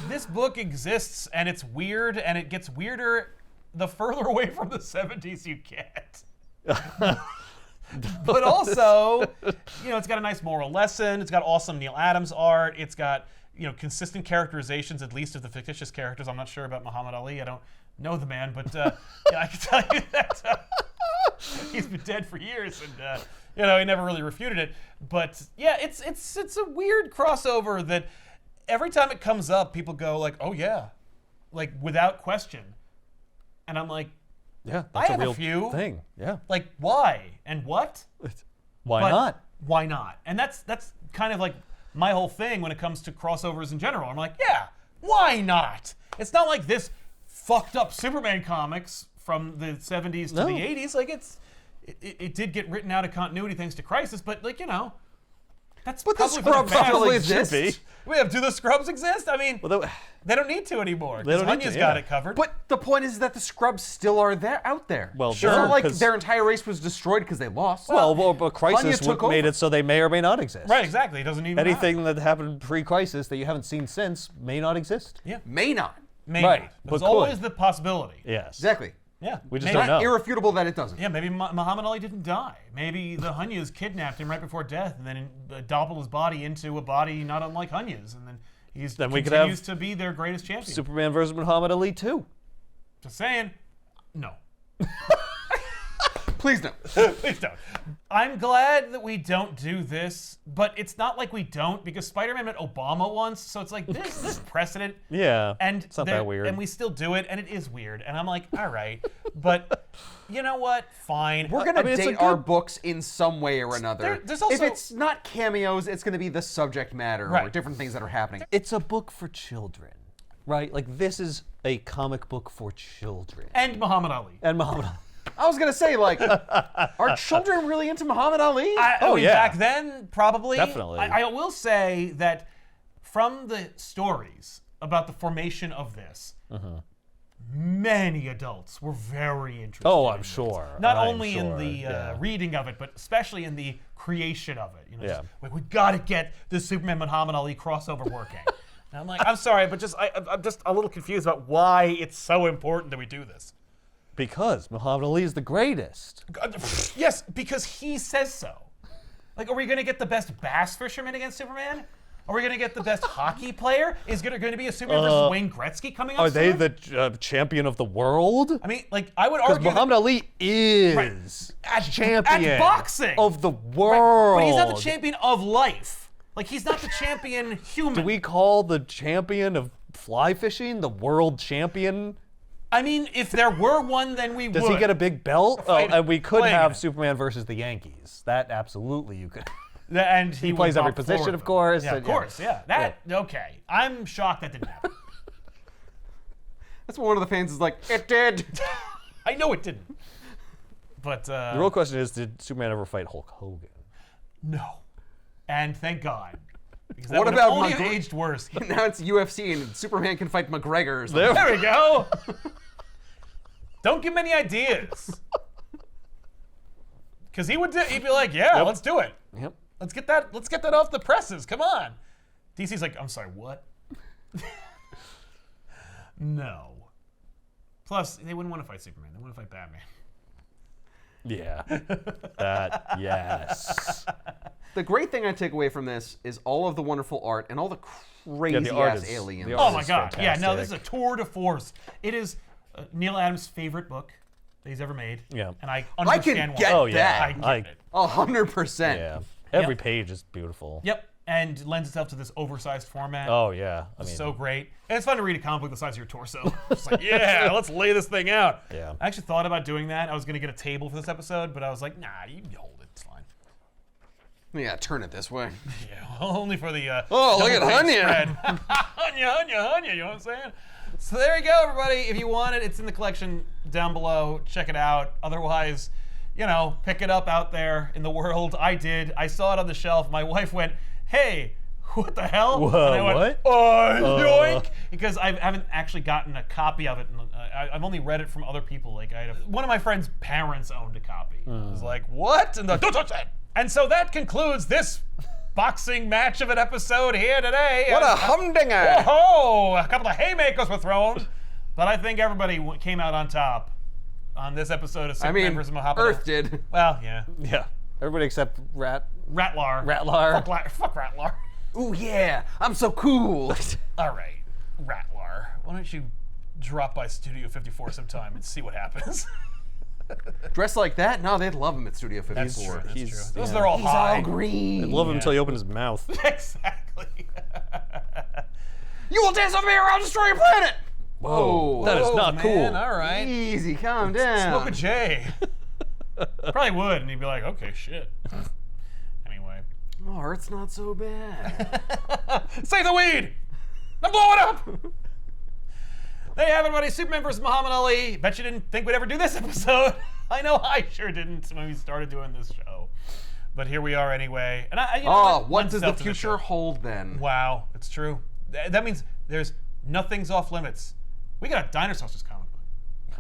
this book exists, and it's weird, and it gets weirder the further away from the 70s you get. But also, it's got a nice moral lesson. It's got awesome Neil Adams art. It's got, consistent characterizations, at least of the fictitious characters. I'm not sure about Muhammad Ali. I don't know the man, but I can tell you that he's been dead for years, and he never really refuted it. But yeah, it's a weird crossover that every time it comes up, people go like, "Oh yeah," like without question, and I'm like, Yeah. I That's have a real a few. thing. Yeah. like why and what? Why But not? Why not? And that's kind of like my whole thing when it comes to crossovers in general. I'm like, yeah, Why not? It's not like this fucked up Superman comics from the 70s to No. the 80s. Like it did get written out of continuity thanks to Crisis, but like, that's But the probably Scrubs for the still best. exist. Do the Scrubs exist? I mean, Well, they don't need to anymore. They don't need Hanya's to, got yeah. it covered. But the point is that the Scrubs still are out there. Well, it's sure, not like 'cause- their entire race was destroyed because they lost. but Crisis Hanya took made over. it so they may or may not exist. right, exactly. It doesn't even matter. Anything that happened pre-Crisis that you haven't seen since may not exist. Yeah. May not. Maybe. Right, There's but always could. the possibility. Yes. Exactly. Yeah. We just maybe, don't know. Irrefutable that it doesn't. Yeah, maybe Muhammad Ali didn't die. Maybe the Hanyas kidnapped him right before death and then doppeled his body into a body not unlike Hanya's. And then Then we could continues have to be their greatest champion. Superman versus Muhammad Ali too. Just saying. No. Please don't. Please don't. I'm glad that we don't do this, but it's not like we don't because Spider-Man met Obama once, so it's like this precedent. Yeah. And it's not there- that weird. And we still do it, and it is weird. And I'm like, all right, but you know what? Fine. We're gonna it's a date our good- books in some way or another. there's also- if it's not cameos, it's gonna be the subject matter or Right. different things that are happening. It's a book for children, right? Like this is a comic book for children. And Muhammad Ali. And Muhammad Ali. I was gonna say, like, are children really into Muhammad Ali? I mean, yeah. back then, probably. Definitely. I will say that from the stories about the formation of this, many adults were very interested. Oh, in I'm this. sure. Not I'm only in sure, the yeah. reading of it, but especially in the creation of it. Yeah. Just, like, we got to get the Superman Muhammad Ali crossover working. And I'm like, I'm sorry, but I'm just a little confused about why it's so important that we do this. Because Muhammad Ali is the greatest. Yes, because he says so. Like, are we going to get the best bass fisherman against Superman? Are we going to get the best hockey player? Is going to be a Superman versus Wayne Gretzky coming up Are they soon? the champion of the world? I mean, like, I would Because argue Muhammad Ali is at champion at boxing of the Right, world. but he's not the champion of life. Like, he's not the champion human. Do we call the champion of fly fishing the world champion? I mean, if there were one, then we Does would. he get a big belt? Oh, Fight- and we could playing have it. Superman versus the Yankees. That absolutely you could. And he plays would every knock four position, of of them. course, Yeah, and of course, yeah. That, okay. I'm shocked that didn't happen. That's what one of the fans is like, it did. I know it didn't. But, The real question is, did Superman ever fight Hulk Hogan? no. And thank God. Because that What would have about only McGregor? aged worse. Now it's UFC and Superman can fight McGregor or something. There we go. Don't give him any ideas. Because he'd be like, yeah, let's do it. Yep. Let's get that off the presses. Come on. DC's like, I'm sorry, what? No. Plus, they wouldn't want to fight Superman. They want to fight Batman. Yeah. That, yes. The great thing I take away from this is all of the wonderful art and all the crazy art ass is- aliens. the Oh art my is God. Yeah, no, this is a fantastic. tour de force. It is Neil Adams' favorite book that he's ever made. Yeah. And I can understand get why. Oh, yeah. I get it. 100%. Yeah. Every page is beautiful. Yep. And lends itself to this oversized format. Oh, yeah. I mean, So great. And it's fun to read a comic book the size of your torso. It's like, yeah, let's lay this thing out. Yeah. I actually thought about doing that. I was going to get a table for this episode, but I was like, nah, you hold it. It's fine. Yeah, turn it this way. Yeah, only for the. Oh, look at double-page Hanya. spread. Hanya, you know what I'm saying? So there you go, everybody. If you want it, it's in the collection down below. Check it out. Otherwise, pick it up out there in the world. I did. I saw it on the shelf. My wife went, hey, what the hell? Whoa, and I went, what? oh, yoink! Because I haven't actually gotten a copy of it. I've only read it from other people. Like one of my friend's parents owned a copy. I was like, what? And don't touch that! And so that concludes this boxing match of an episode here today. What a humdinger! Whoa! A couple of haymakers were thrown, but I think everybody came out on top on this episode of I Superman mean, vs. Muhammad. Earth did. Well, yeah. yeah. Everybody except Ratlar. Ratlar. Fuck Ratlar. Ooh, yeah, I'm so cool. All right, Ratlar. Why don't you drop by Studio 54 sometime and see what happens? Dressed like that? No, they'd love him at Studio 54. That's true. That's He's- true. Those yeah. are all He's high. all green. Love him until he opens his mouth. Exactly. You will dance with me or I'll destroy your planet! Whoa. That is Oh, not man, cool. All right. Easy, calm down. Smoke a J. Probably would, and he'd be like, okay, shit. Anyway. Oh, Earth's not so bad. Save the weed! I'm blowing up! There you have it, everybody. Superman versus Muhammad Ali. Bet you didn't think we'd ever do this episode. I know I sure didn't when we started doing this show. But here we are anyway. And you know, what does the future hold then? Wow, it's true. That means there's nothing's off limits. We got a Dinosaurs comic book.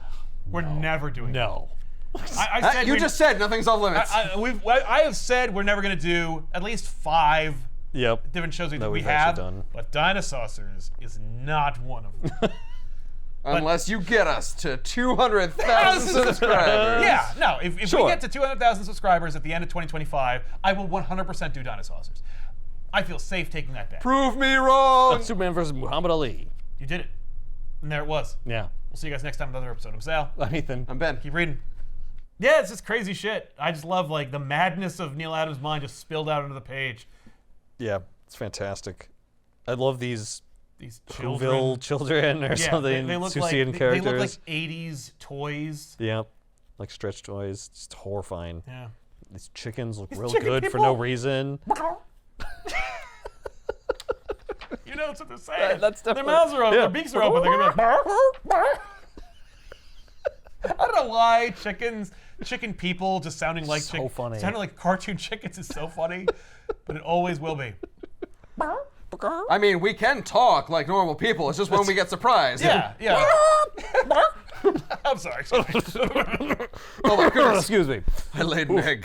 We're never doing No. I said You just said nothing's off limits. I have said we're never going to do at least 5 Yep. different shows That we we've have, actually done. but Dinosaurs is not one of them. Unless you get us to 200,000 subscribers. Yeah, no. If we Sure. get to 200,000 subscribers at the end of 2025, I will 100% do Dinosaurs. I feel safe taking that bet. Prove me wrong. Superman versus Muhammad Ali. You did it. And there it was. Yeah. We'll see you guys next time in another episode. I'm Sal. I'm Ethan. I'm Ben. Keep reading. Yeah, it's just crazy shit. I just love like the madness of Neil Adams' mind just spilled out onto the page. Yeah, it's fantastic. I love these Children. children or something. They look like Susian characters. they look like 80s toys. Yeah, like stretch toys. Just horrifying. Yeah. These chickens look These real chicken good for people. no reason. You know, that's what they're saying. That's their definitely- mouths are open, yeah. their beaks are open. They're gonna be like, I don't know why chicken people just sounding like So funny. sounding like cartoon chickens is so funny, but it always will be. I mean, we can talk like normal people. It's just when we get surprised. Yeah, yeah. I'm sorry. Oh my goodness. Excuse me. I laid an egg.